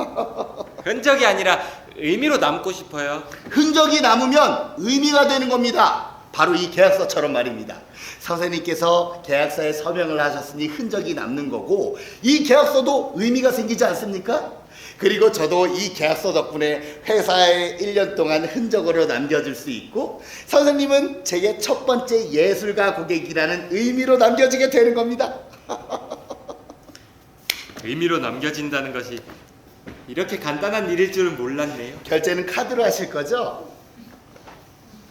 흔적이 아니라 의미로 남고 싶어요. 흔적이 남으면 의미가 되는 겁니다. 바로 이 계약서처럼 말입니다. 선생님께서 계약서에 서명을 하셨으니 흔적이 남는 거고 이 계약서도 의미가 생기지 않습니까? 그리고 저도 이 계약서 덕분에 회사에 1년 동안 흔적으로 남겨줄 수 있고 선생님은 제게 첫 번째 예술가 고객이라는 의미로 남겨지게 되는 겁니다. 의미로 남겨진다는 것이 이렇게 간단한 일일 줄은 몰랐네요. 결제는 카드로 하실 거죠?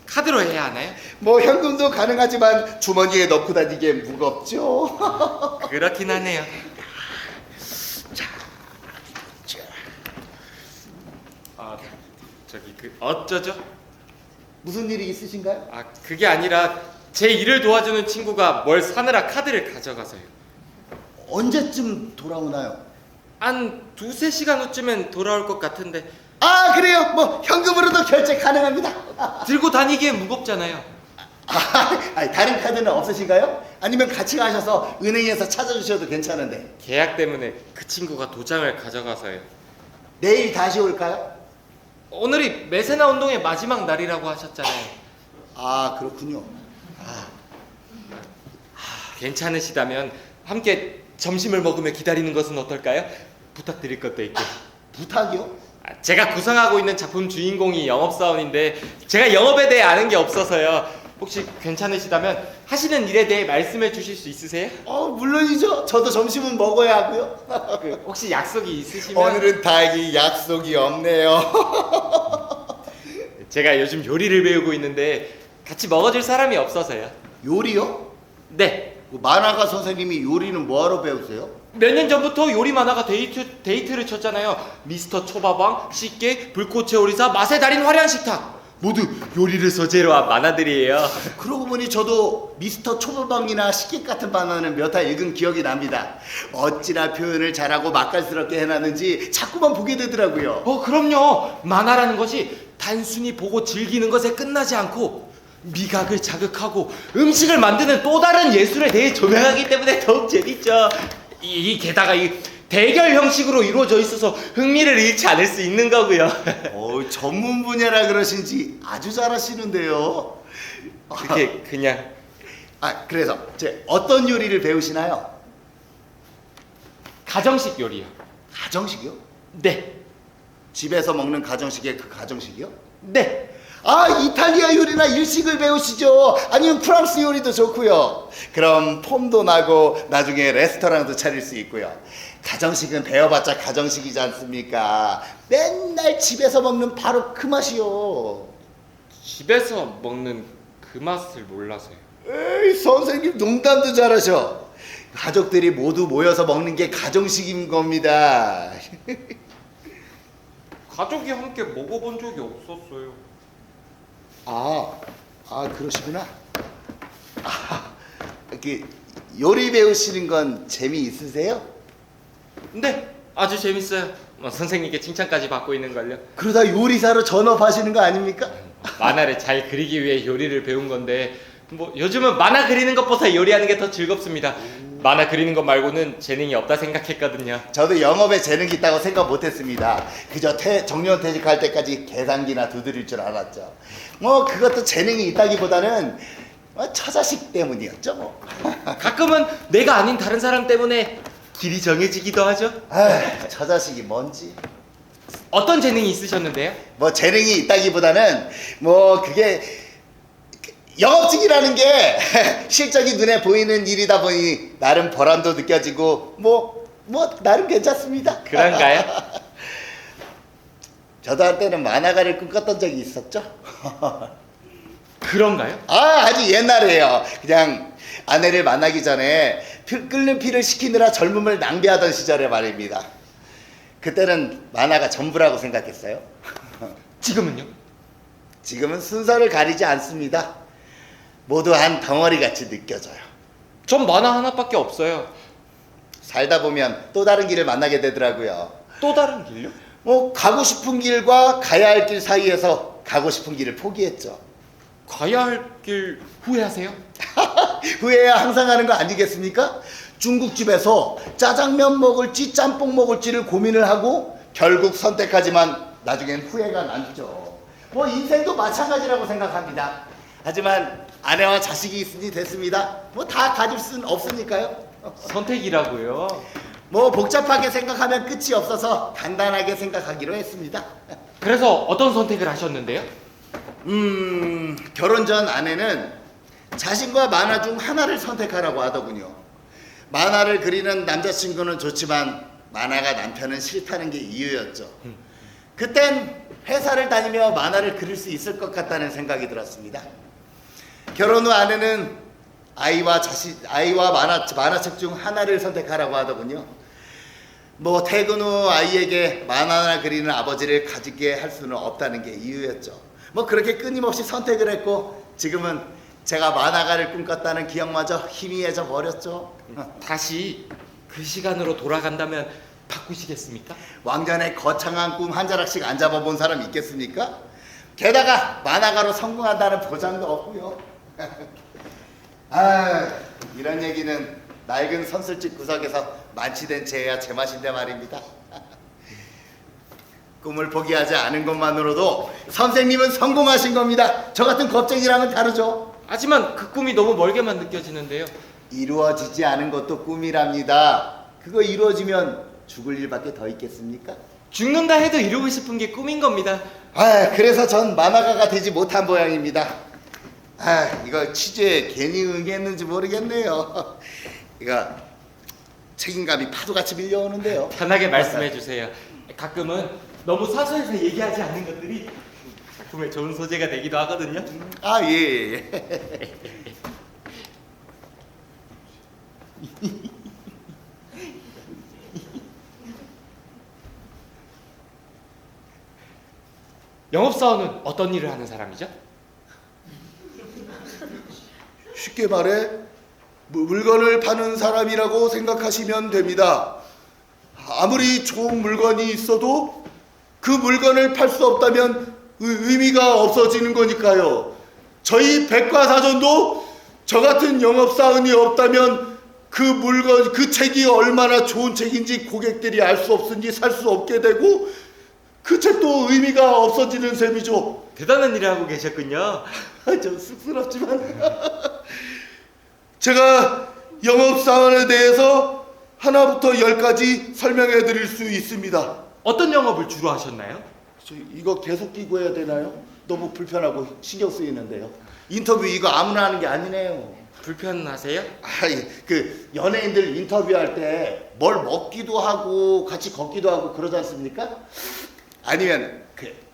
카드로 해야 하나요? 뭐 현금도 가능하지만 주머니에 넣고 다니기엔 무겁죠. 그렇긴 하네요. 어쩌죠? 무슨 일이 있으신가요? 그게 아니라 제 일을 도와주는 친구가 뭘 사느라 카드를 가져가서요. 언제쯤 돌아오나요? 한 2-3시간 후쯤엔 돌아올 것 같은데. 그래요? 뭐 현금으로도 결제 가능합니다. 들고 다니기엔 무겁잖아요. 다른 카드는 없으신가요? 아니면 같이 가셔서 은행에서 찾아주셔도 괜찮은데. 계약 때문에 그 친구가 도장을 가져가서요. 내일 다시 올까요? 오늘이 메세나 운동의 마지막 날이라고 하셨잖아요. 그렇군요. 괜찮으시다면 함께 점심을 먹으며 기다리는 것은 어떨까요? 부탁드릴 것도 있고. 부탁이요? 제가 구성하고 있는 작품 주인공이 영업사원인데 제가 영업에 대해 아는 게 없어서요. 혹시 괜찮으시다면 하시는 일에 대해 말씀해 주실 수 있으세요? 물론이죠. 저도 점심은 먹어야 하고요. 혹시 약속이 있으시면 오늘은 다행히 약속이 없네요. 제가 요즘 요리를 배우고 있는데 같이 먹어줄 사람이 없어서요. 요리요? 네. 그 만화가 선생님이 요리는 뭐하러 배우세요? 몇 년 전부터 요리 만화가 데이트를 쳤잖아요. 미스터 초밥왕, 식객, 불꽃의 요리사, 맛의 달인, 화려한 식탁. 모두 요리를 소재로 한 만화들이에요. 그러고 보니 저도 미스터 초밥왕이나 식객 같은 만화는 몇 화 읽은 기억이 납니다. 어찌나 표현을 잘하고 맛깔스럽게 해놨는지 자꾸만 보게 되더라고요. 그럼요. 만화라는 것이 단순히 보고 즐기는 것에 끝나지 않고 미각을 자극하고 음식을 만드는 또 다른 예술에 대해 조명하기 때문에 더욱 재밌죠. 게다가 이 대결 형식으로 이루어져 있어서 흥미를 잃지 않을 수 있는 거고요. 전문 분야라 그러신지 아주 잘하시는데요. 그게 그냥 그래서 어떤 요리를 배우시나요? 가정식 요리요. 가정식이요? 네. 집에서 먹는 가정식의 그 가정식이요? 네. 이탈리아 요리나 일식을 배우시죠? 아니면 프랑스 요리도 좋고요. 그럼 폼도 나고 나중에 레스토랑도 차릴 수 있고요. 가정식은 배워봤자 가정식이지 않습니까? 맨날 집에서 먹는 바로 그 맛이요. 집에서 먹는 그 맛을 몰라서요. 에이, 선생님 농담도 잘하셔. 가족들이 모두 모여서 먹는 게 가정식인 겁니다. 가족이 함께 먹어본 적이 없었어요. 그러시구나. 요리 배우시는 건 재미있으세요? 네, 아주 재밌어요. 선생님께 칭찬까지 받고 있는 걸요. 그러다 요리사로 전업하시는 거 아닙니까? 만화를 잘 그리기 위해 요리를 배운 건데 요즘은 만화 그리는 것보다 요리하는 게 더 즐겁습니다. 만화 그리는 것 말고는 재능이 없다 생각했거든요. 저도 영업에 재능이 있다고 생각 못했습니다. 그저 정년퇴직할 때까지 계산기나 두드릴 줄 알았죠. 그것도 재능이 있다기보다는 처자식 때문이었죠. 가끔은 내가 아닌 다른 사람 때문에 길이 정해지기도 하죠. 처자식이 뭔지. 어떤 재능이 있으셨는데요? 재능이 있다기보다는 그게 영업직이라는 게 실적이 눈에 보이는 일이다 보니 나름 보람도 느껴지고 나름 괜찮습니다. 그런가요? 저도 한때는 만화가를 꿈꿨던 적이 있었죠. 그런가요? 아주 옛날에요. 그냥 아내를 만나기 전에 끓는 피를 식히느라 젊음을 낭비하던 시절에 말입니다. 그때는 만화가 전부라고 생각했어요. 지금은요? 지금은 순서를 가리지 않습니다. 모두 한 덩어리같이 느껴져요. 전 만화 하나밖에 없어요. 살다 보면 또 다른 길을 만나게 되더라고요. 또 다른 길요? 가고 싶은 길과 가야 할 길 사이에서 가고 싶은 길을 포기했죠. 가야 할 길 후회하세요? 후회야 항상 하는 거 아니겠습니까? 중국집에서 짜장면 먹을지 짬뽕 먹을지를 고민을 하고 결국 선택하지만 나중엔 후회가 남죠. 인생도 마찬가지라고 생각합니다. 하지만 아내와 자식이 있으니 됐습니다. 다 가질 수는 없으니까요. 선택이라고요? 복잡하게 생각하면 끝이 없어서 간단하게 생각하기로 했습니다. 그래서 어떤 선택을 하셨는데요? 결혼 전 아내는 자신과 만화 중 하나를 선택하라고 하더군요. 만화를 그리는 남자친구는 좋지만 만화가 남편은 싫다는 게 이유였죠. 그땐 회사를 다니며 만화를 그릴 수 있을 것 같다는 생각이 들었습니다. 결혼 후 아내는 아이와 만화책 중 하나를 선택하라고 하더군요. 퇴근 후 아이에게 만화나 그리는 아버지를 가지게 할 수는 없다는 게 이유였죠. 그렇게 끊임없이 선택을 했고 지금은 제가 만화가를 꿈꿨다는 기억마저 희미해져 버렸죠. 다시 그 시간으로 돌아간다면 바꾸시겠습니까? 왕년에 거창한 꿈 한 자락씩 안 잡아본 사람 있겠습니까? 게다가 만화가로 성공한다는 보장도 없고요. 이런 얘기는 낡은 선술집 구석에서 만취된 채야 제맛인데 말입니다. 꿈을 포기하지 않은 것만으로도 선생님은 성공하신 겁니다. 저 같은 겁쟁이랑은 다르죠. 하지만 그 꿈이 너무 멀게만 느껴지는데요. 이루어지지 않은 것도 꿈이랍니다. 그거 이루어지면 죽을 일밖에 더 있겠습니까? 죽는다 해도 이루고 싶은 게 꿈인 겁니다. 그래서 전 만화가가 되지 못한 모양입니다. 이거 취재에 괜히 응했는지 모르겠네요. 이거 책임감이 파도같이 밀려오는데요. 편하게 말씀해 주세요. 가끔은 너무 사소해서 얘기하지 않는 것들이 작품의 좋은 소재가 되기도 하거든요. 예. 영업사원은 어떤 일을 하는 사람이죠? 쉽게 말해 물건을 파는 사람이라고 생각하시면 됩니다. 아무리 좋은 물건이 있어도 그 물건을 팔 수 없다면 의미가 없어지는 거니까요. 저희 백과사전도 저 같은 영업사원이 없다면 그 물건, 그 책이 얼마나 좋은 책인지 고객들이 알 수 없으니 살 수 없게 되고 그 책도 의미가 없어지는 셈이죠. 대단한 일을 하고 계셨군요. 좀 쑥스럽지만 제가 영업사원에 대해서 하나부터 10까지 설명해 드릴 수 있습니다. 어떤 영업을 주로 하셨나요? 이거 계속 끼고 해야 되나요? 너무 불편하고 신경 쓰이는데요. 인터뷰 이거 아무나 하는 게 아니네요. 불편하세요? 그 연예인들 인터뷰할 때 뭘 먹기도 하고 같이 걷기도 하고 그러지 않습니까? 아니면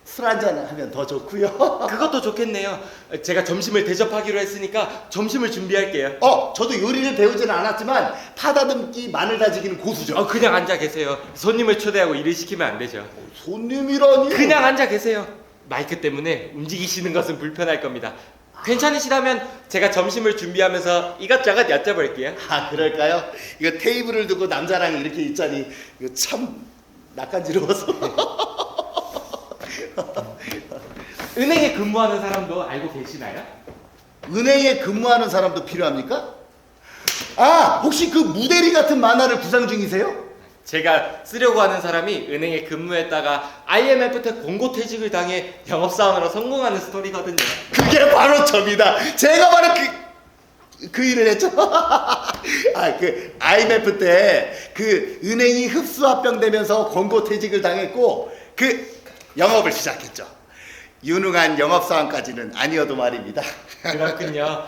술 한잔 하면 더 좋고요. 그것도 좋겠네요. 제가 점심을 대접하기로 했으니까 점심을 준비할게요. 저도 요리를 배우지는 않았지만 파다듬기, 마늘 다지기는 고수죠. 그냥 앉아 계세요. 손님을 초대하고 일을 시키면 안 되죠. 손님이라니? 그냥 앉아 계세요. 마이크 때문에 움직이시는 것은 불편할 겁니다. 괜찮으시다면 제가 점심을 준비하면서 이것저것 여쭤볼게요. 그럴까요? 이거 테이블을 두고 남자랑 이렇게 있자니 이거 참 낯간지러워서. 은행에 근무하는 사람도 알고 계시나요? 은행에 근무하는 사람도 필요합니까? 혹시 그 무대리 같은 만화를 구상 중이세요? 제가 쓰려고 하는 사람이 은행에 근무했다가 IMF 때 공고퇴직을 당해 영업사원으로 성공하는 스토리거든요. 그게 바로 접니다. 제가 바로 그 일을 했죠. 그 IMF 때 그 은행이 흡수합병되면서 권고퇴직을 당했고 그 영업을 시작했죠. 유능한 영업사원까지는 아니어도 말입니다. 그렇군요.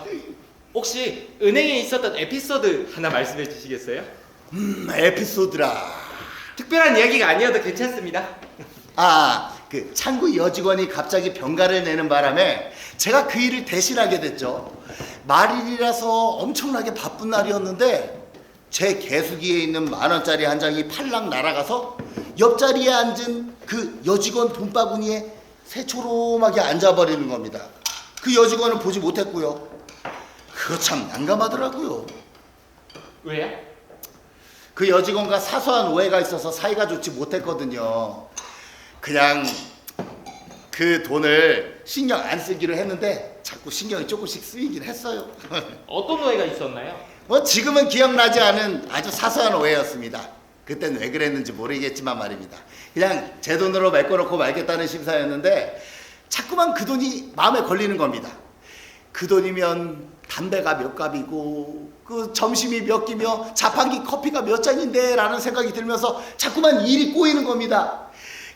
혹시 은행에 있었던 에피소드 하나 말씀해 주시겠어요? 에피소드라. 특별한 이야기가 아니어도 괜찮습니다. 그 창구 여직원이 갑자기 병가를 내는 바람에 제가 그 일을 대신하게 됐죠. 말일이라서 엄청나게 바쁜 날이었는데 제 개수기에 있는 10,000원짜리 한 장이 팔랑 날아가서 옆자리에 앉은 그 여직원 돈바구니에 새초롬하게 앉아버리는 겁니다. 그 여직원은 보지 못했고요. 그거 참 난감하더라고요. 왜요? 그 여직원과 사소한 오해가 있어서 사이가 좋지 못했거든요. 그냥 그 돈을 신경 안 쓰기로 했는데 자꾸 신경이 조금씩 쓰이긴 했어요. 어떤 오해가 있었나요? 지금은 기억나지 않은 아주 사소한 오해였습니다. 그땐 왜 그랬는지 모르겠지만 말입니다. 그냥 제 돈으로 메꿔놓고 말겠다는 심사였는데 자꾸만 그 돈이 마음에 걸리는 겁니다. 그 돈이면 담배가 몇 갑이고 그 점심이 몇 끼며 자판기 커피가 몇 잔인데 라는 생각이 들면서 자꾸만 일이 꼬이는 겁니다.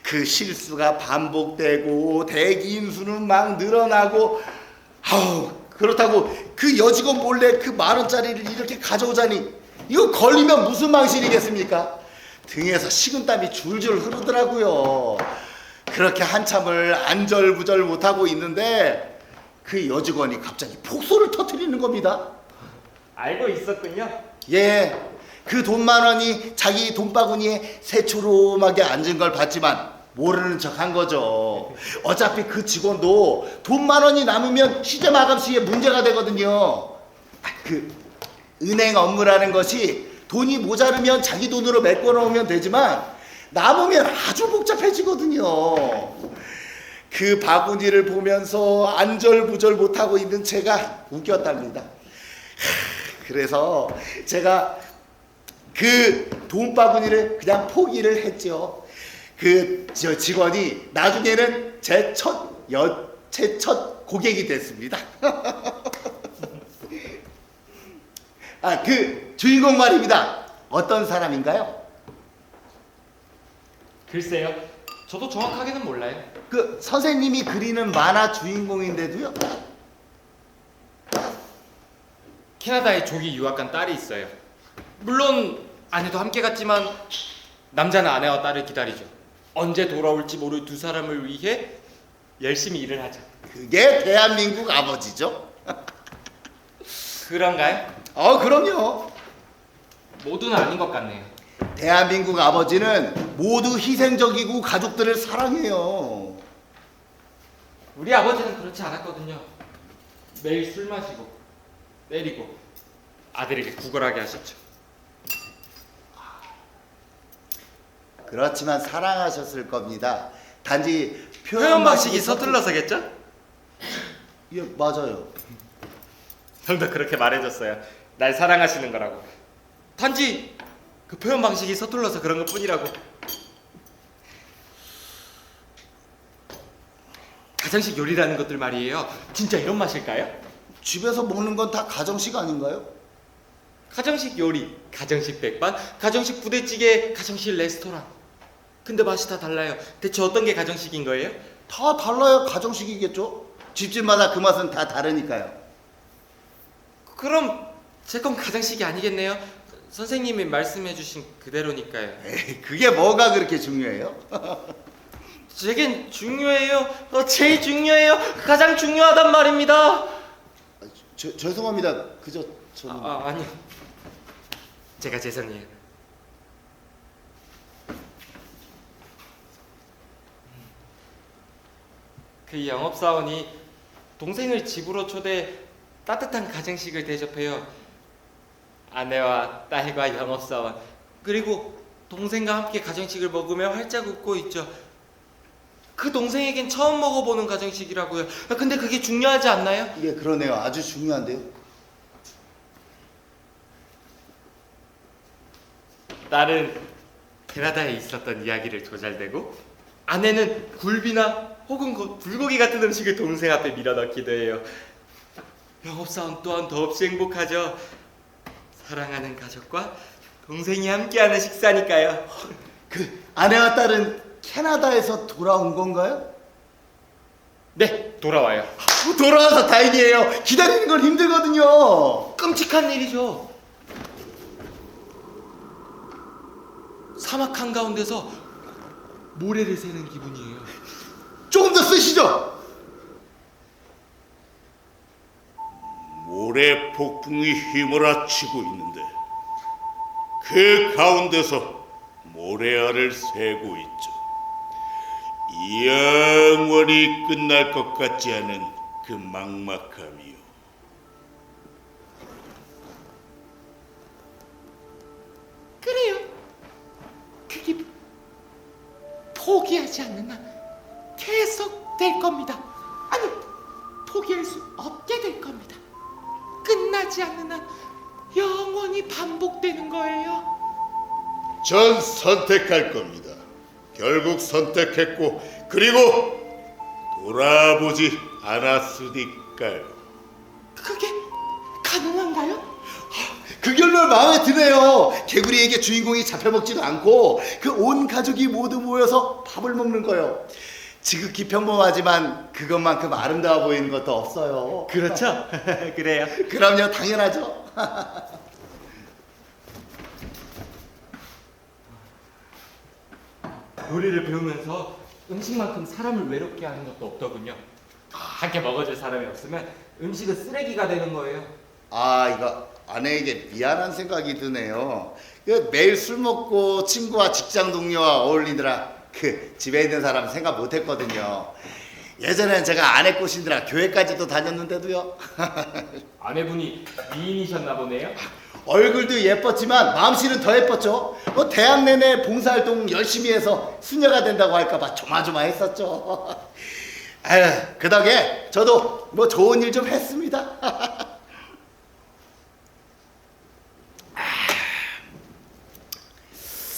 그 실수가 반복되고 대기 인수는 막 늘어나고 그렇다고 그 여직원 몰래 그 10,000원짜리를 이렇게 가져오자니 이거 걸리면 무슨 망신이겠습니까? 등에서 식은땀이 줄줄 흐르더라고요. 그렇게 한참을 안절부절 못하고 있는데 그 여직원이 갑자기 폭소를 터뜨리는 겁니다. 알고 있었군요. 예, 그 돈 10,000원이 자기 돈바구니에 새초롬하게 앉은 걸 봤지만 모르는 척 한 거죠. 어차피 그 직원도 돈 10,000원이 남으면 시제 마감 시에 문제가 되거든요. 그 은행 업무라는 것이 돈이 모자르면 자기 돈으로 메꿔 놓으면 되지만 남으면 아주 복잡해지거든요. 그 바구니를 보면서 안절부절 못하고 있는 제가 웃겼답니다. 그래서 제가 그 돈바구니를 그냥 포기를 했죠. 그 직원이 나중에는 제 첫 고객이 됐습니다. 그 주인공 말입니다. 어떤 사람인가요? 글쎄요, 저도 정확하게는 몰라요. 그 선생님이 그리는 만화 주인공인데도요? 캐나다에 조기 유학 간 딸이 있어요. 물론 아내도 함께 갔지만 남자는 아내와 딸을 기다리죠. 언제 돌아올지 모를 두 사람을 위해 열심히 일을 하죠. 그게 대한민국 아버지죠? 그런가요? 그럼요. 모두는 아닌 것 같네요. 대한민국 아버지는 모두 희생적이고 가족들을 사랑해요. 우리 아버지는 그렇지 않았거든요. 매일 술 마시고 때리고 아들에게 구걸하게 하셨죠. 그렇지만 사랑하셨을 겁니다. 단지 표현 방식이 서툴러서겠죠? 예, 맞아요. 형도 그렇게 말해줬어요. 날 사랑하시는 거라고. 단지 그 표현 방식이 서툴러서 그런 것 뿐이라고. 가정식 요리라는 것들 말이에요. 진짜 이런 맛일까요? 집에서 먹는 건 다 가정식 아닌가요? 가정식 요리, 가정식 백반, 가정식 부대찌개, 가정식 레스토랑. 근데 맛이 다 달라요. 대체 어떤 게 가정식인 거예요? 다 달라야 가정식이겠죠? 집집마다 그 맛은 다 다르니까요. 그럼 제 건 가정식이 아니겠네요. 선생님이 말씀해주신 그대로니까요. 에이, 그게 뭐가 그렇게 중요해요? 제겐 중요해요. 제일 중요해요. 가장 중요하단 말입니다. 죄송합니다. 그저 저는 아니요. 제가 죄송해요. 그 영업사원이 동생을 집으로 초대해 따뜻한 가정식을 대접해요. 아내와 딸과 영업사원 그리고 동생과 함께 가정식을 먹으며 활짝 웃고 있죠. 그 동생에겐 처음 먹어보는 가정식이라고요. 근데 그게 중요하지 않나요? 예, 그러네요. 아주 중요한데요. 딸은 캐나다에 있었던 이야기를 조잘대고 아내는 굴비나 혹은 불고기 같은 음식을 동생 앞에 밀어넣기도 해요. 영업사원 또한 더없이 행복하죠. 사랑하는 가족과 동생이 함께하는 식사니까요. 그 아내와 딸은 캐나다에서 돌아온 건가요? 네, 돌아와요. 돌아와서 다행이에요. 기다리는 건 힘들거든요. 끔찍한 일이죠. 사막 한가운데서 모래를 새는 기분이에요. 조금 더 쓰시죠. 모래 폭풍이 휘몰아치고 있는데 그 가운데서 모래알을 새고 있죠. 영원히 끝날 것 같지 않은 그 막막함이요. 그래요. 그게 포기하지 않는 한 계속 될 겁니다. 아니, 포기할 수 없게 될 겁니다. 끝나지 않는 한 영원히 반복되는 거예요. 전 선택할 겁니다. 결국 선택했고 그리고 돌아보지 않았으니까요. 그게 가능한가요? 그 결론 마음에 드네요. 개구리에게 주인공이 잡혀먹지도 않고 그 온 가족이 모두 모여서 밥을 먹는 거요. 지극히 평범하지만 그것만큼 아름다워 보이는 것도 없어요. 그렇죠. 그래요. 그럼요, 당연하죠. 요리를 배우면서 음식만큼 사람을 외롭게 하는 것도 없더군요. 함께 먹어줄 사람이 없으면 음식은 쓰레기가 되는 거예요. 이거 아내에게 미안한 생각이 드네요. 매일 술 먹고 친구와 직장 동료와 어울리느라 그 집에 있는 사람 생각 못했거든요. 예전엔 제가 아내 꼬시느라 교회까지도 다녔는데도요. 아내분이 미인이셨나 보네요. 얼굴도 예뻤지만 마음씨는 더 예뻤죠. 대학 내내 봉사활동 열심히 해서 수녀가 된다고 할까봐 조마조마했었죠. 아유, 그 덕에 저도 좋은 일 좀 했습니다.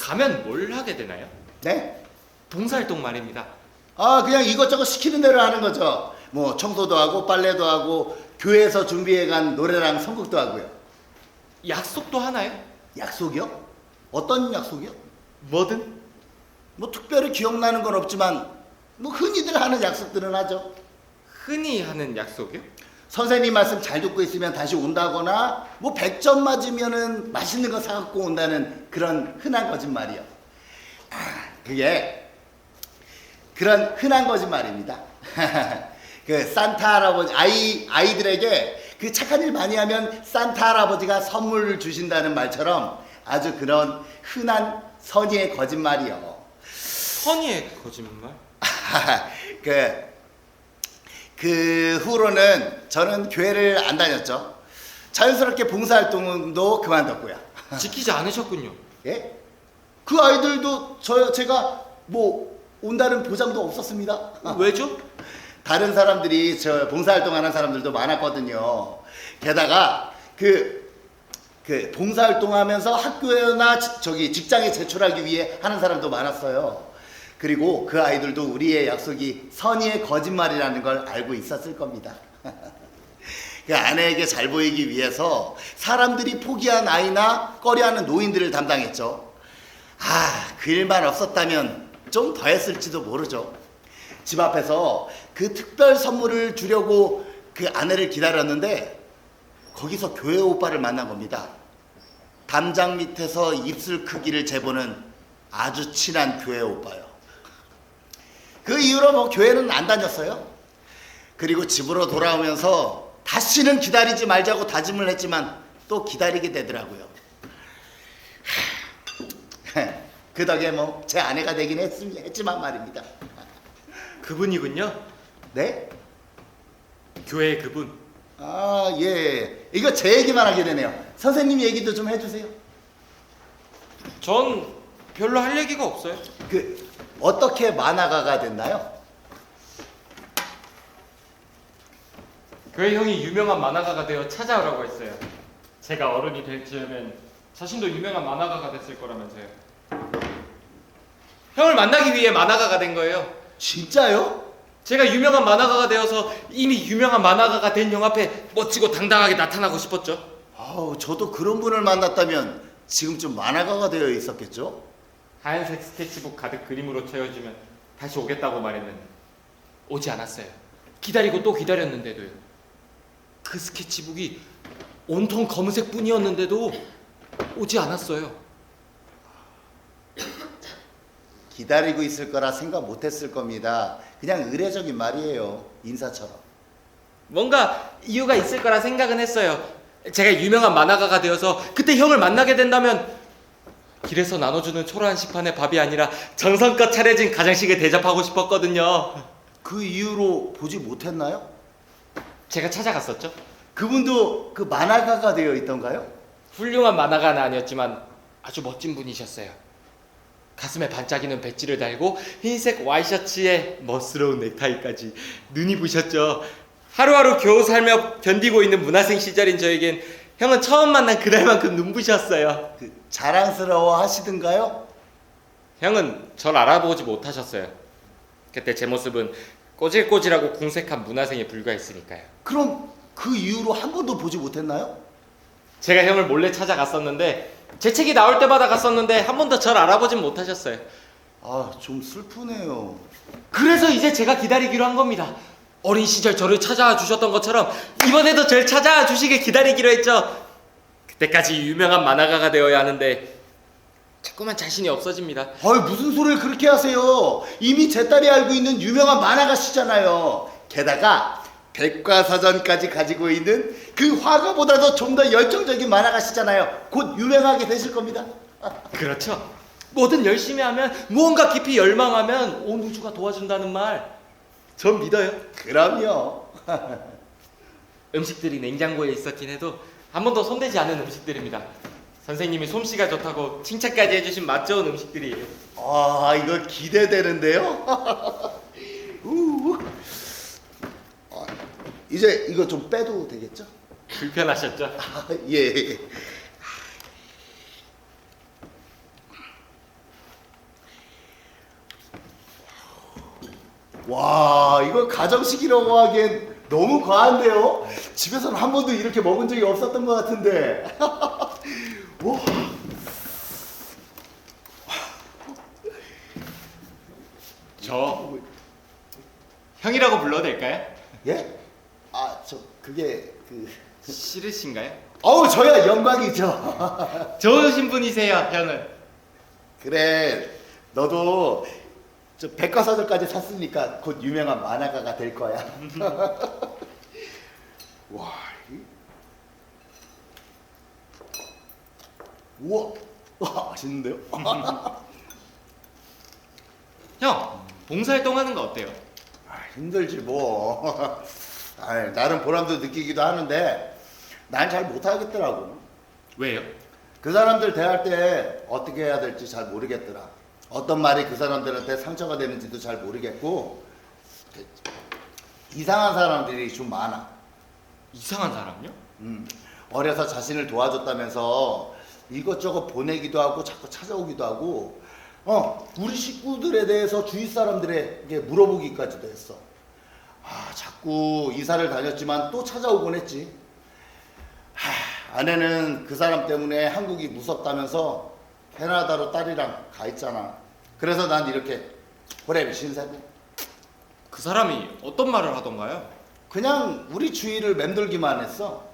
가면 뭘 하게 되나요? 네? 봉사활동 말입니다. 그냥 이것저것 시키는 대로 하는 거죠. 청소도 하고 빨래도 하고 교회에서 준비해간 노래랑 선곡도 하고요. 약속도 하나요? 약속이요? 어떤 약속이요? 뭐든. 뭐 특별히 기억나는 건 없지만 뭐 흔히들 하는 약속들은 하죠. 흔히 하는 약속이요? 선생님 말씀 잘 듣고 있으면 다시 온다거나 뭐 100점 맞으면은 맛있는 거 사갖고 온다는 그런 흔한 거짓말이요. 그게 그런 흔한 거짓말입니다. 그 산타 할아버지 아이들에게 그 착한 일 많이 하면 산타 할아버지가 선물을 주신다는 말처럼 아주 그런 흔한 선의의 거짓말이요. 선의의 거짓말? 그 후로는 저는 교회를 안 다녔죠. 자연스럽게 봉사활동도 그만뒀고요. 지키지 않으셨군요. 예? 그 아이들도 제가 뭐 온다는 보장도 없었습니다. 왜죠? 다른 사람들이 저 봉사활동하는 사람들도 많았거든요. 게다가 그 봉사활동하면서 학교나 저기 직장에 제출하기 위해 하는 사람도 많았어요. 그리고 그 아이들도 우리의 약속이 선의의 거짓말이라는 걸 알고 있었을 겁니다. 그 아내에게 잘 보이기 위해서 사람들이 포기한 아이나 꺼려하는 노인들을 담당했죠. 그 일만 없었다면 좀 더 했을지도 모르죠. 집 앞에서 그 특별 선물을 주려고 그 아내를 기다렸는데 거기서 교회 오빠를 만난 겁니다. 담장 밑에서 입술 크기를 재보는 아주 친한 교회 오빠요. 그 이후로 뭐 교회는 안 다녔어요. 그리고 집으로 돌아오면서 다시는 기다리지 말자고 다짐을 했지만 또 기다리게 되더라고요. 그 덕에 뭐 제 아내가 되긴 했지만 말입니다. 그분이군요. 네? 교회의 그분. 예. 이거 제 얘기만 하게 되네요. 선생님 얘기도 좀 해주세요. 전 별로 할 얘기가 없어요. 어떻게 만화가가 됐나요? 교회 형이 유명한 만화가가 되어 찾아오라고 했어요. 제가 어른이 될 즈음엔 자신도 유명한 만화가가 됐을 거라면서요. 형을 만나기 위해 만화가가 된 거예요. 진짜요? 제가 유명한 만화가가 되어서 이미 유명한 만화가가 된 형 앞에 멋지고 당당하게 나타나고 싶었죠. 저도 그런 분을 만났다면 지금쯤 만화가가 되어 있었겠죠? 하얀색 스케치북 가득 그림으로 채워주면 다시 오겠다고 말했는데 오지 않았어요. 기다리고 또 기다렸는데도요. 그 스케치북이 온통 검은색 뿐이었는데도 오지 않았어요. 기다리고 있을 거라 생각 못했을 겁니다. 그냥 의례적인 말이에요. 인사처럼. 뭔가 이유가 있을 거라 생각은 했어요. 제가 유명한 만화가가 되어서 그때 형을 만나게 된다면 길에서 나눠주는 초라한 식판의 밥이 아니라 정성껏 차려진 가정식을 대접하고 싶었거든요. 그 이후로 보지 못했나요? 제가 찾아갔었죠. 그분도 그 만화가가 되어 있던가요? 훌륭한 만화가는 아니었지만 아주 멋진 분이셨어요. 가슴에 반짝이는 배지를 달고 흰색 와이셔츠에 멋스러운 넥타이까지. 눈이 부셨죠. 하루하루 겨우 살며 견디고 있는 문화생 시절인 저에겐 형은 처음 만난 그날만큼 눈부셨어요. 자랑스러워 하시던가요? 형은 절 알아보지 못하셨어요. 그때 제 모습은 꼬질꼬질하고 궁색한 문화생에 불과했으니까요. 그럼 그 이후로 한 번도 보지 못했나요? 제가 형을 몰래 찾아갔었는데 제 책이 나올 때마다 갔었는데 한 번도 절 알아보진 못하셨어요. 좀 슬프네요. 그래서 이제 제가 기다리기로 한 겁니다. 어린 시절 저를 찾아와 주셨던 것처럼 이번에도 절 찾아와 주시길 기다리기로 했죠. 그때까지 유명한 만화가가 되어야 하는데 자꾸만 자신이 없어집니다. 무슨 소리를 그렇게 하세요? 이미 제 딸이 알고 있는 유명한 만화가시잖아요. 게다가 백과사전까지 가지고 있는 그 화가보다도 좀 더 열정적인 만화가시잖아요. 곧 유명하게 되실 겁니다. 그렇죠. 뭐든 열심히 하면, 무언가 깊이 열망하면 온 우주가 도와준다는 말, 전 믿어요. 그럼요. 음식들이 냉장고에 있었긴 해도 한 번도 손대지 않은 음식들입니다. 선생님이 솜씨가 좋다고 칭찬까지 해주신 맛 좋은 음식들이에요. 이거 기대되는데요? 이제 이거 좀 빼도 되겠죠? 불편하셨죠? 예. 와, 이거 가정식이라고 하기엔 너무 과한데요? 집에서는 한 번도 이렇게 먹은 적이 없었던 것 같은데. 와. 저 형이라고 불러도 될까요? 예? 아, 저 그게 싫으신가요? 어우, 저야 영광이죠. 좋으신 분이세요, 형은. 그래, 너도 저 백과사전까지 샀으니까 곧 유명한 만화가가 될 거야. 와, 우와, 와, 맛있는데요? 형, 봉사활동 하는 거 어때요? 아, 힘들지 뭐. 아이, 나름 보람도 느끼기도 하는데 난 잘 못하겠더라고. 왜요? 그 사람들 대할 때 어떻게 해야 될지 잘 모르겠더라. 어떤 말이 그 사람들한테 상처가 되는지도 잘 모르겠고, 이상한 사람들이 좀 많아. 이상한 사람요? 어려서 자신을 도와줬다면서 이것저것 보내기도 하고 자꾸 찾아오기도 하고, 우리 식구들에 대해서 주위 사람들에게 물어보기까지도 했어. 아, 자꾸 이사를 다녔지만 또 찾아오곤 했지. 아내는 그 사람 때문에 한국이 무섭다면서 캐나다로 딸이랑 가 있잖아. 그래서 난 이렇게 호랩이 신세고. 그 사람이 어떤 말을 하던가요? 그냥 우리 주위를 맴돌기만 했어.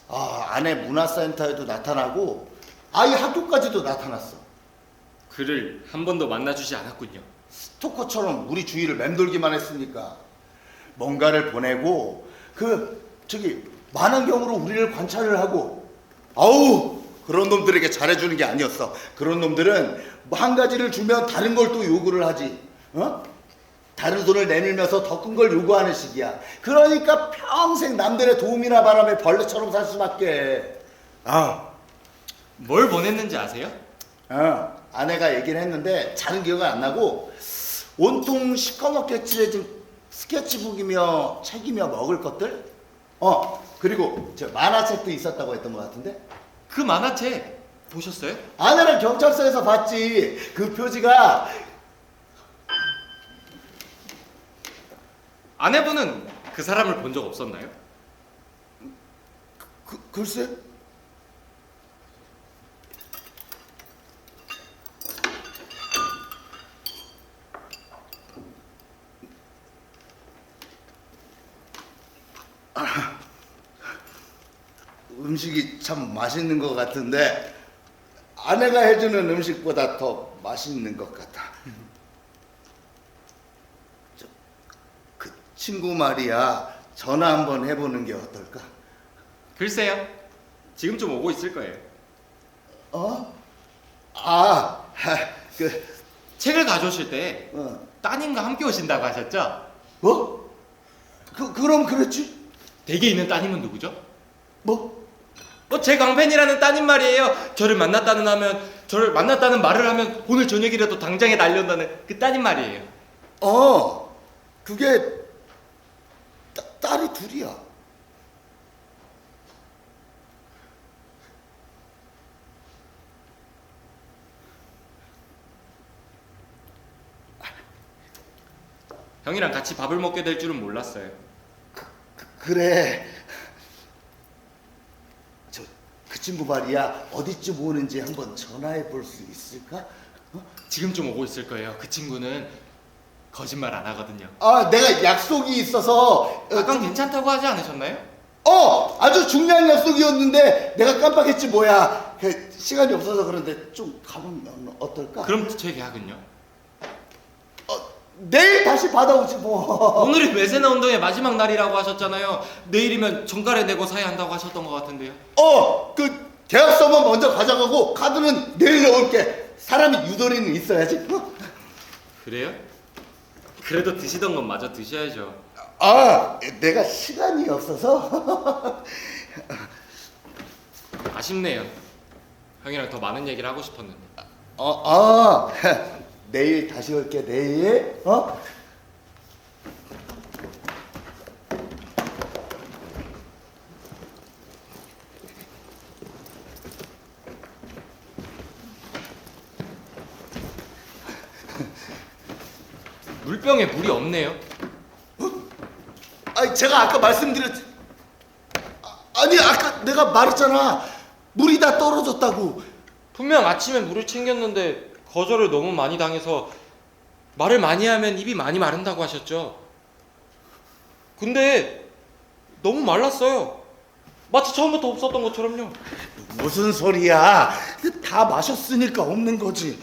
아, 아내 문화센터에도 나타나고 아이 학교까지도 나타났어. 그를 한 번도 만나주지 않았군요. 스토커처럼 우리 주위를 맴돌기만 했으니까 뭔가를 보내고 만원경으로 우리를 관찰을 하고, 아우, 그런 놈들에게 잘해주는 게 아니었어. 그런 놈들은 뭐 한 가지를 주면 다른 걸 또 요구를 하지. 다른 돈을 내밀면서 더 큰 걸 요구하는 식이야. 그러니까 평생 남들의 도움이나 바람에 벌레처럼 살 수밖에. 뭘 보냈는지 아세요? 아내가 얘기를 했는데 잘은 기억은 안 나고, 온통 시커멓게 칠해진 스케치북이며 책이며 먹을 것들, 그리고 저 만화책도 있었다고 했던 것 같은데. 그 만화책 보셨어요? 아내랑 경찰서에서 봤지. 그 표지가. 아내분은 그 사람을 본 적 없었나요? 글쎄. 음식이 참 맛있는 것 같은데 아내가 해주는 음식보다 더 맛있는 것 같아. 그 친구 말이야, 전화 한번 해보는 게 어떨까? 글쎄요. 지금 좀 오고 있을 거예요. 책을 가져오실 때 따님과 함께 오신다고 하셨죠? 뭐? 그럼 그렇지? 댁에 있는 따님은 누구죠? 뭐? 제 강팬이라는 따님 말이에요. 저를 만났다는 말을 하면 오늘 저녁이라도 당장에 날려온다는 그 따님 말이에요. 그게 딸이 둘이야. 형이랑 같이 밥을 먹게 될 줄은 몰랐어요. 그래. 그 친구 말이야, 어디쯤 오는지 한번 전화해 볼 수 있을까? 지금 좀 오고 있을 거예요. 그 친구는 거짓말 안 하거든요. 내가 약속이 있어서. 아까 괜찮다고 하지 않으셨나요? 아주 중요한 약속이었는데 내가 깜빡했지 뭐야. 시간이 없어서 그런데 좀 가면 어떨까? 그럼 제 계약은요? 내일 다시 받아오지 뭐. 오늘이 외세나 운동의 마지막 날이라고 하셨잖아요. 내일이면 정가래 내고 사야 한다고 하셨던 것 같은데요. 그 계약서만 먼저 가져가고 카드는 내일 넣을게. 사람이 유도리는 있어야지. 그래요? 그래도 드시던 건 마저 드셔야죠. 내가 시간이 없어서. 아쉽네요. 형이랑 더 많은 얘기를 하고 싶었는데. 내일 다시 올게. 내일. 물병에 물이 없네요. 제가 아까 말씀드렸지. 아니, 아까 내가 말했잖아. 물이 다 떨어졌다고. 분명 아침에 물을 챙겼는데 거절을 너무 많이 당해서 말을 많이 하면 입이 많이 마른다고 하셨죠. 근데 너무 말랐어요. 마치 처음부터 없었던 것처럼요. 무슨 소리야? 다 마셨으니까 없는 거지.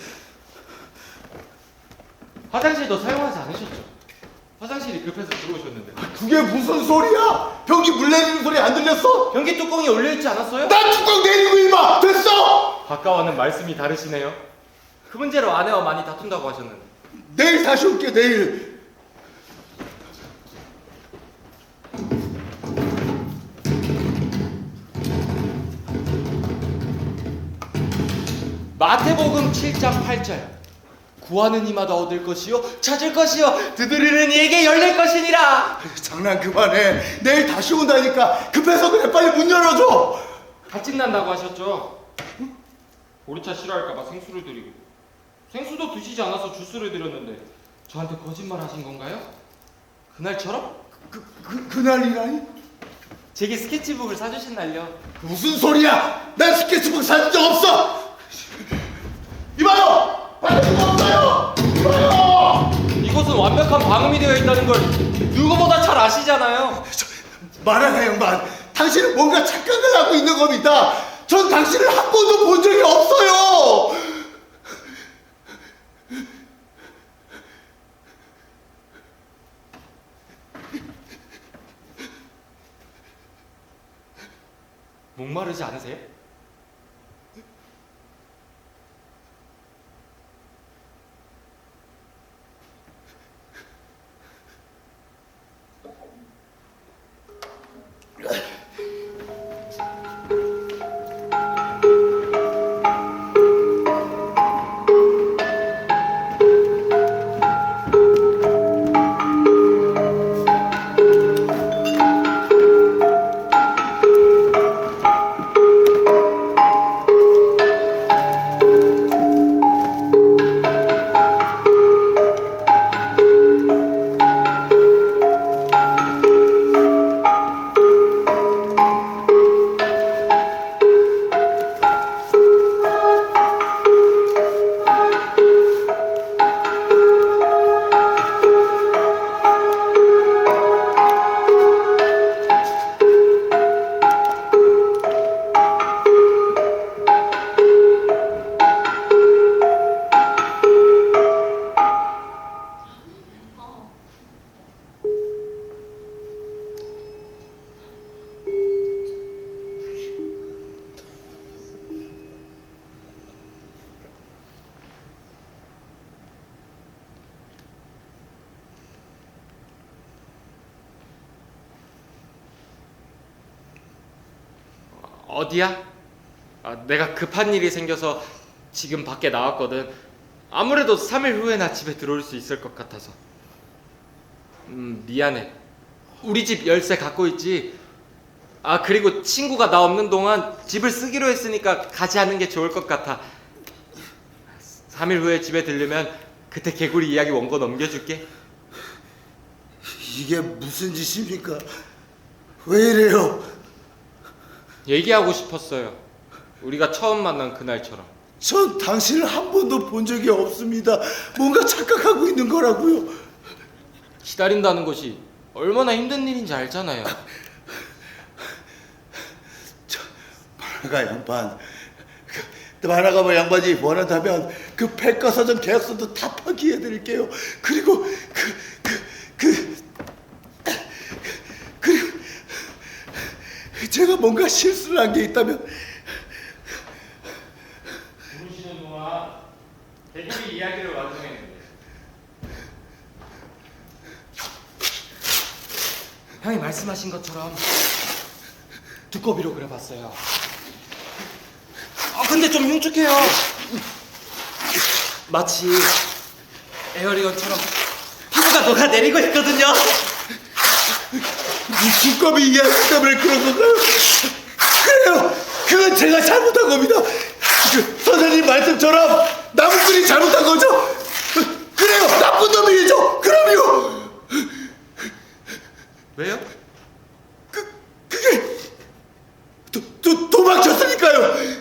화장실도 사용하지 않으셨죠? 화장실이 급해서 들어오셨는데. 그게 무슨 소리야? 변기 물 내리는 소리 안 들렸어? 변기 뚜껑이 열려있지 않았어요? 난 뚜껑 내리고 임마! 됐어! 아까와는 말씀이 다르시네요. 그 문제로 아내와 많이 다툰다고 하셨는데. 내일 다시 올게, 내일. 마태복음 7장 8절. 구하는 이마다 얻을 것이요 찾을 것이요 두드리는 이에게 열릴 것이니라. 장난 그만해. 내일 다시 온다니까. 급해서 그래. 빨리 문 열어줘. 갈증 난다고 하셨죠? 보리차 싫어할까봐 생수를 드리고 생수도 드시지 않아서 주스를 드렸는데 저한테 거짓말 하신 건가요? 그날처럼? 그날이라니? 제게 스케치북을 사주신 날요. 무슨 소리야? 난 스케치북 사준 적 없어. 이봐요. 받은 거 없어요. 이봐요. 이곳은 완벽한 방음이 되어 있다는 걸 누구보다 잘 아시잖아요. 말하나 양반. 당신은 뭔가 착각을 하고 있는 겁니다. 전 당신을 한 번도 본 적이 없어요. 목마르지 않으세요? 어디야? 내가 급한 일이 생겨서 지금 밖에 나왔거든. 아무래도 3일 후에나 집에 들어올 수 있을 것 같아서. 미안해. 우리 집 열쇠 갖고 있지? 그리고 친구가 나 없는 동안 집을 쓰기로 했으니까 가지 않는 게 좋을 것 같아. 3일 후에 집에 들르면 그때 개구리 이야기 원고 넘겨줄게. 이게 무슨 짓입니까? 왜 이래요? 얘기하고 싶었어요. 우리가 처음 만난 그날처럼. 전 당신을 한 번도 본 적이 없습니다. 뭔가 착각하고 있는 거라고요. 기다린다는 것이 얼마나 힘든 일인지 알잖아요. 만화가 양반. 만화가 뭐 양반이 원한다면 그 백과사전 계약서도 다 파기해드릴게요. 그리고 그리고 제가 뭔가 실수를 한 게 있다면 부르시는 동안 개구리 이야기를 완성했는데 형이 말씀하신 것처럼 두꺼비로 그려봤어요. 근데 좀 흉측해요. 마치 에어리언처럼 피부가 녹아내리고 있거든요. 이 두꺼비 이야기 때문에 그런 건가요? 그래요. 그건 제가 잘못한 겁니다. 선생님 말씀처럼 나무꾼이 잘못한 거죠? 그래요. 나쁜 놈이죠. 그럼요. 왜요? 그게 도망쳤으니까요.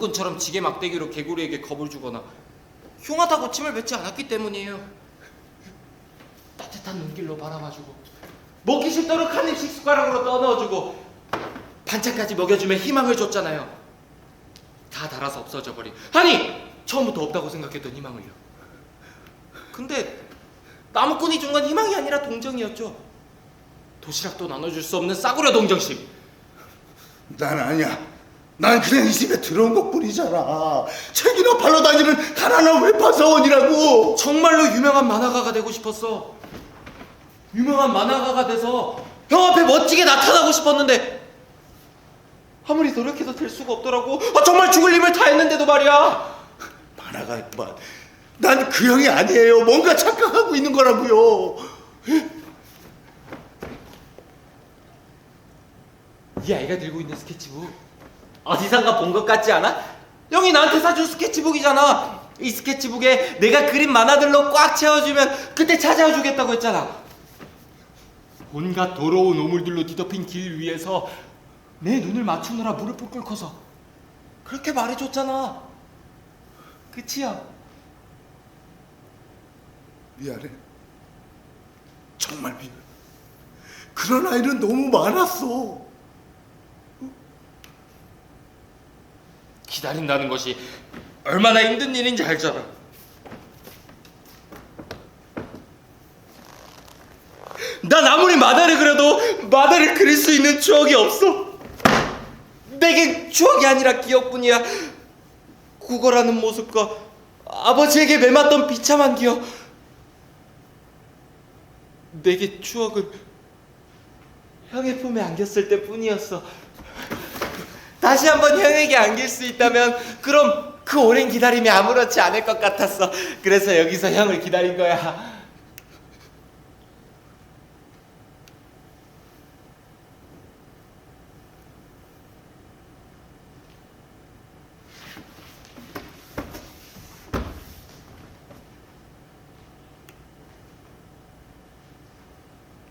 나무꾼처럼 지게 막대기로 개구리에게 겁을 주거나 흉하다고 침을 뱉지 않았기 때문이에요. 따뜻한 눈길로 바라봐주고 먹기 싫도록 한 입씩 숟가락으로 떠넣어주고 반찬까지 먹여주며 희망을 줬잖아요. 다 닳아서 없어져 버린, 아니 처음부터 없다고 생각했던 희망을요. 근데 나무꾼이 준 건 희망이 아니라 동정이었죠. 도시락도 나눠줄 수 없는 싸구려 동정심. 난 아니야. 난 그냥 이 집에 들어온 것뿐이잖아. 책이나 팔러 다니는 가난한 외파 사원이라고. 정말로 유명한 만화가가 되고 싶었어. 유명한 만화가가 돼서 형 앞에 멋지게 나타나고 싶었는데 아무리 노력해도 될 수가 없더라고. 정말 죽을 힘을 다했는데도 말이야. 만화가 있만. 난 그 형이 아니에요. 뭔가 착각하고 있는 거라고요. 이 아이가 들고 있는 스케치북 어디선가 본 것 같지 않아? 형이 나한테 사준 스케치북이잖아. 이 스케치북에 내가 그린 만화들로 꽉 채워주면 그때 찾아와 주겠다고 했잖아. 온갖 더러운 오물들로 뒤덮인 길 위에서 내 눈을 맞추느라 무릎을 꿇고서 그렇게 말해줬잖아. 그치야? 미안해. 정말 미안해. 그런 아이는 너무 많았어. 기다린다는 것이 얼마나 힘든 일인지 알잖아. 난 아무리 만화를 그려도 만화를 그릴 수 있는 추억이 없어. 내겐 추억이 아니라 기억뿐이야. 구걸하는 모습과 아버지에게 매맞던 비참한 기억. 내게 추억은 형의 품에 안겼을 때뿐이었어. 다시 한번 형에게 안길 수 있다면 그럼 그 오랜 기다림이 아무렇지 않을 것 같았어. 그래서 여기서 형을 기다린 거야.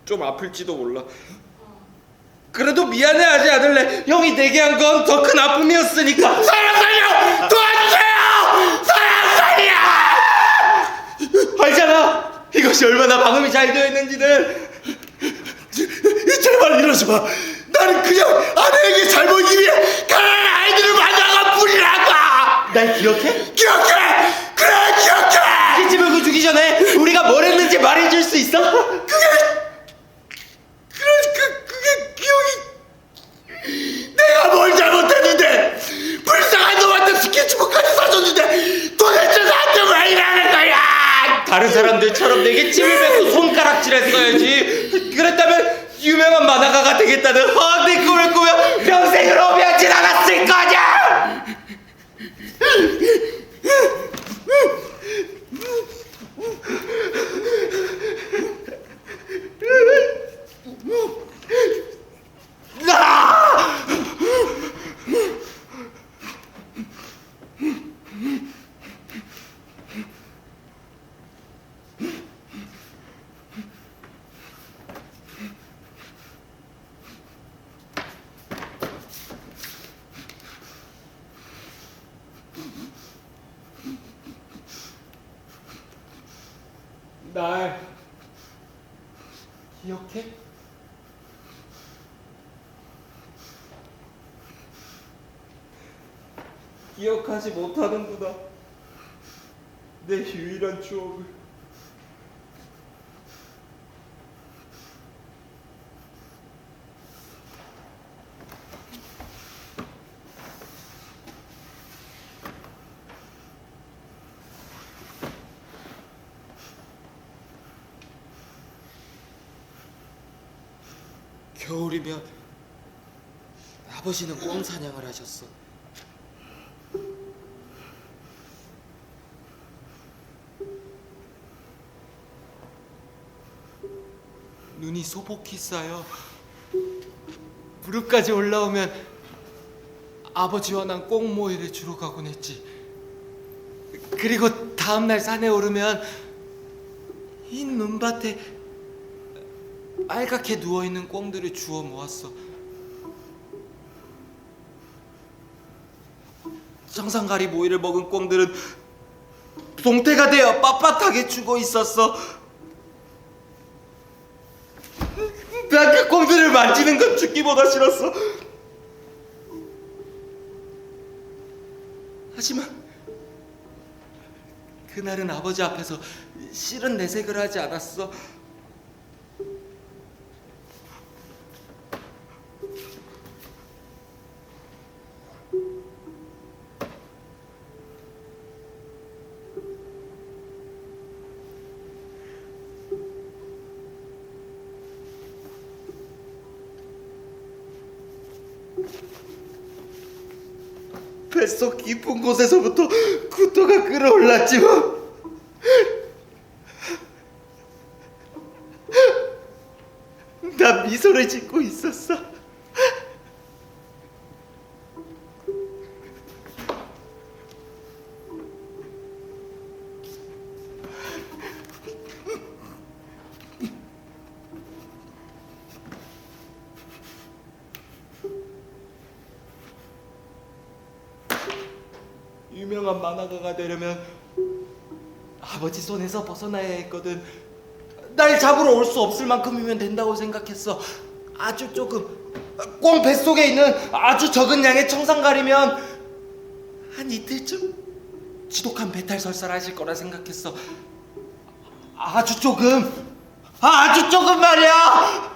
좀 아플지도 몰라. 그래도 미안해하지 않을래. 형이 내게 한 건 더 큰 아픔이었으니까. 사랑 살려! 도와주세요! 사랑 살려! 알잖아. 이것이 얼마나 방음이 잘 되어 있는지는. 제발 이러지 마. 나는 그냥 아내에게 잘 보이기 위해 가난한 아이들을 만나가 뿐이라고. 날 기억해? 기억해! 그래 기억해! 스케치북을 주기 전에 우리가 뭘 했는지 말해줄 수 있어? 그게 기억이. 내가 뭘 잘못했는데 불쌍한 놈한테 스케치북까지 사줬는데 도대체 나한테 왜 이러는 거야? 다른 사람들처럼 내게 침을 뱉고 손가락질했어야지. 그랬다면 유명한 만화가가 되겠다는 헛된 꿈을 꾸며 평생을 오며진 않았을 거냐? 날 기억해? 기억하지 못하는구나. 내 유일한 추억을. 겨울이면 아버지는 꿩 사냥을 하셨어. 눈이 소복히 쌓여 무릎까지 올라오면 아버지와 난 꿩모이를 주러 가곤 했지. 그리고 다음날 산에 오르면 흰 눈밭에 빨갛게 누워있는 꿩들을 주워 모았어. 청산가리 모이를 먹은 꿩들은 동태가 되어 빳빳하게 죽어 있었어. 난 그 꿩들을 만지는 건 죽기보다 싫었어. 하지만 그날은 아버지 앞에서 싫은 내색을 하지 않았어. 뱃속 깊은 곳에서부터 구토가 끓어올랐지만 나 미소를 짓고 있었어. 유명한 만화가가 되려면 아버지 손에서 벗어나야 했거든. 날 잡으러 올 수 없을 만큼이면 된다고 생각했어. 아주 조금, 꿩 뱃속에 있는 아주 적은 양의 청산가리면 한 이틀쯤 지독한 배탈 설사하실 거라 생각했어. 아주 조금 말이야.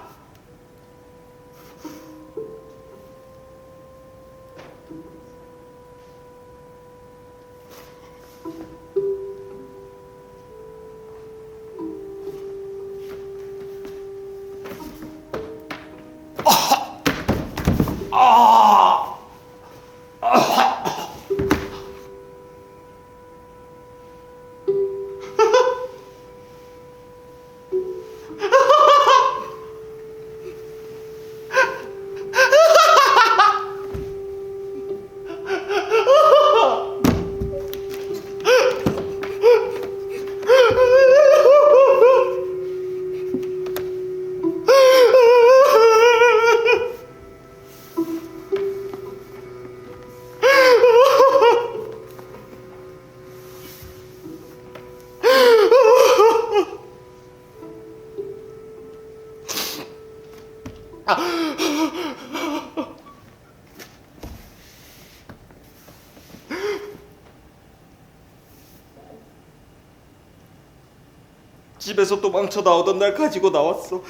집에서 도망쳐 나오던 날 가지고 나왔어.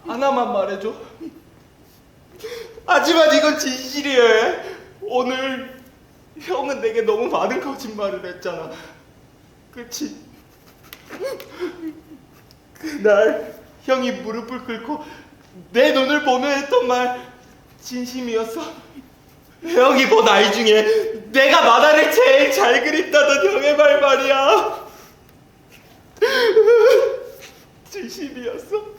하나만 말해줘. 하지만 이건 진실이야. 오늘 형은 내게 너무 많은 거짓말을 했잖아. 그치? 그날 형이 무릎을 꿇고 내 눈을 보며 했던 말 진심이었어. 형이 본 아이 중에 내가 만화를 제일 잘 그린다던 형의 말 말이야. 진심이었어.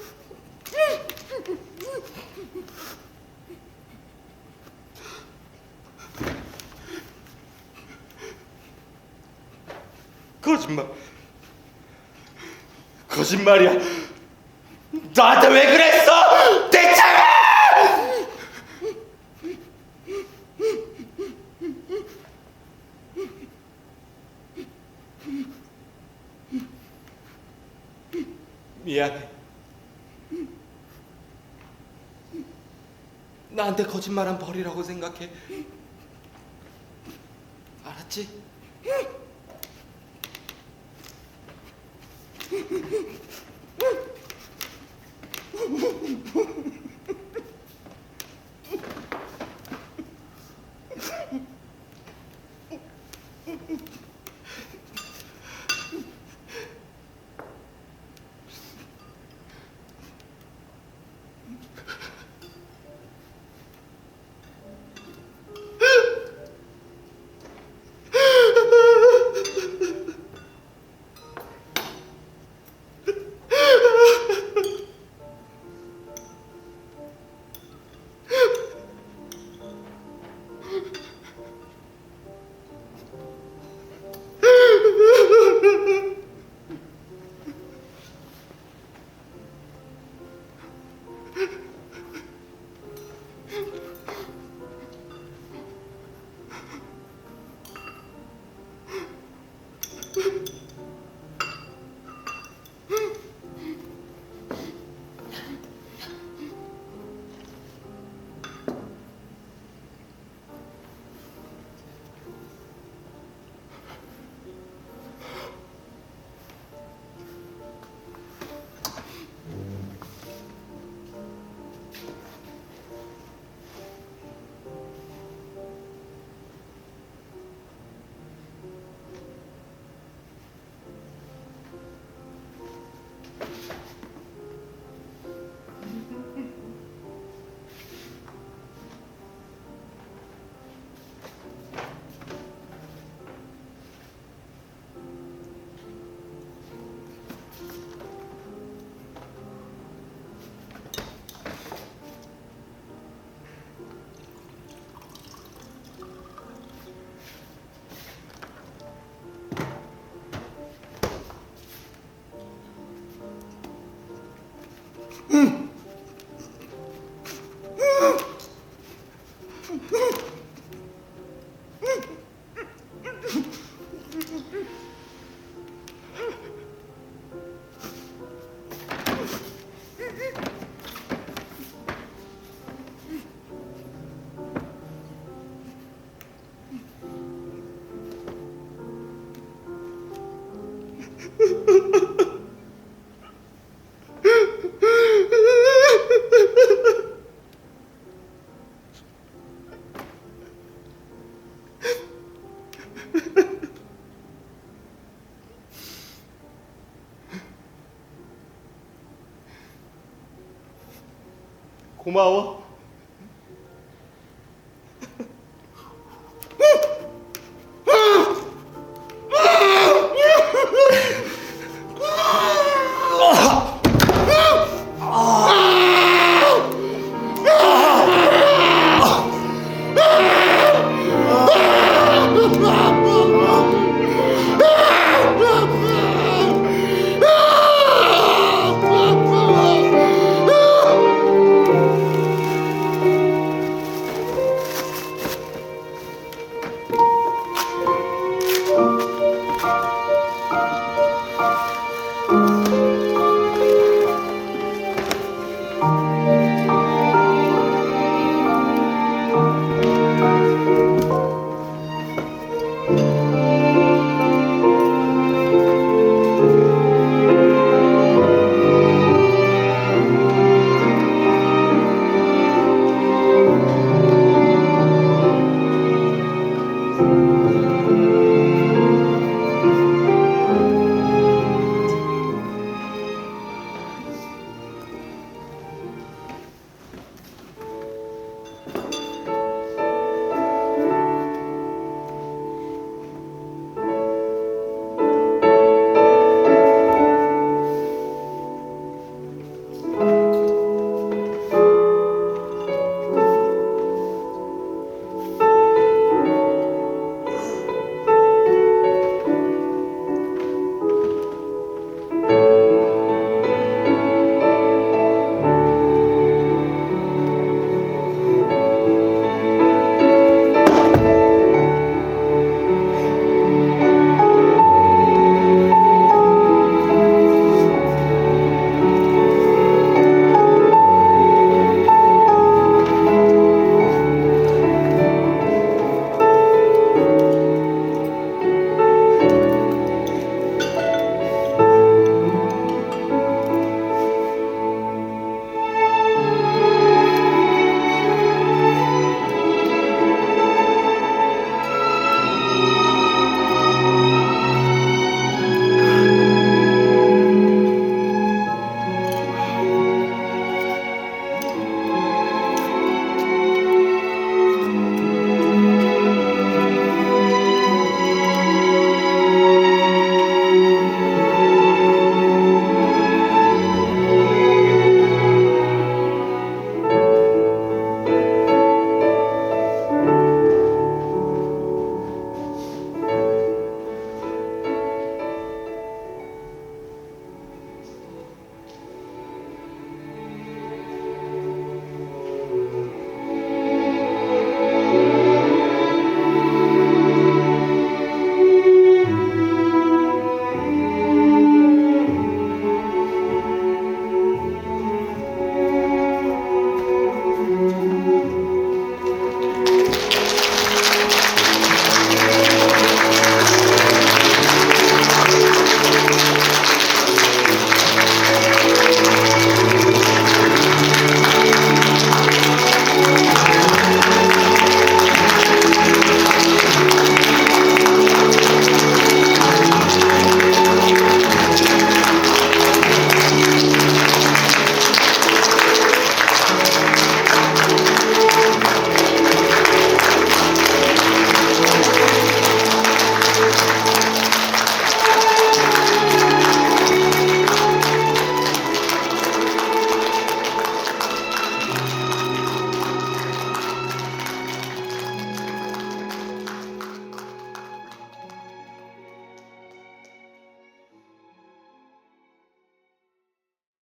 거짓말이야. 나한테 왜 그랬어? 대체 미안해. 나한테 거짓말한 벌이라고 생각해. 알았지? 고마워.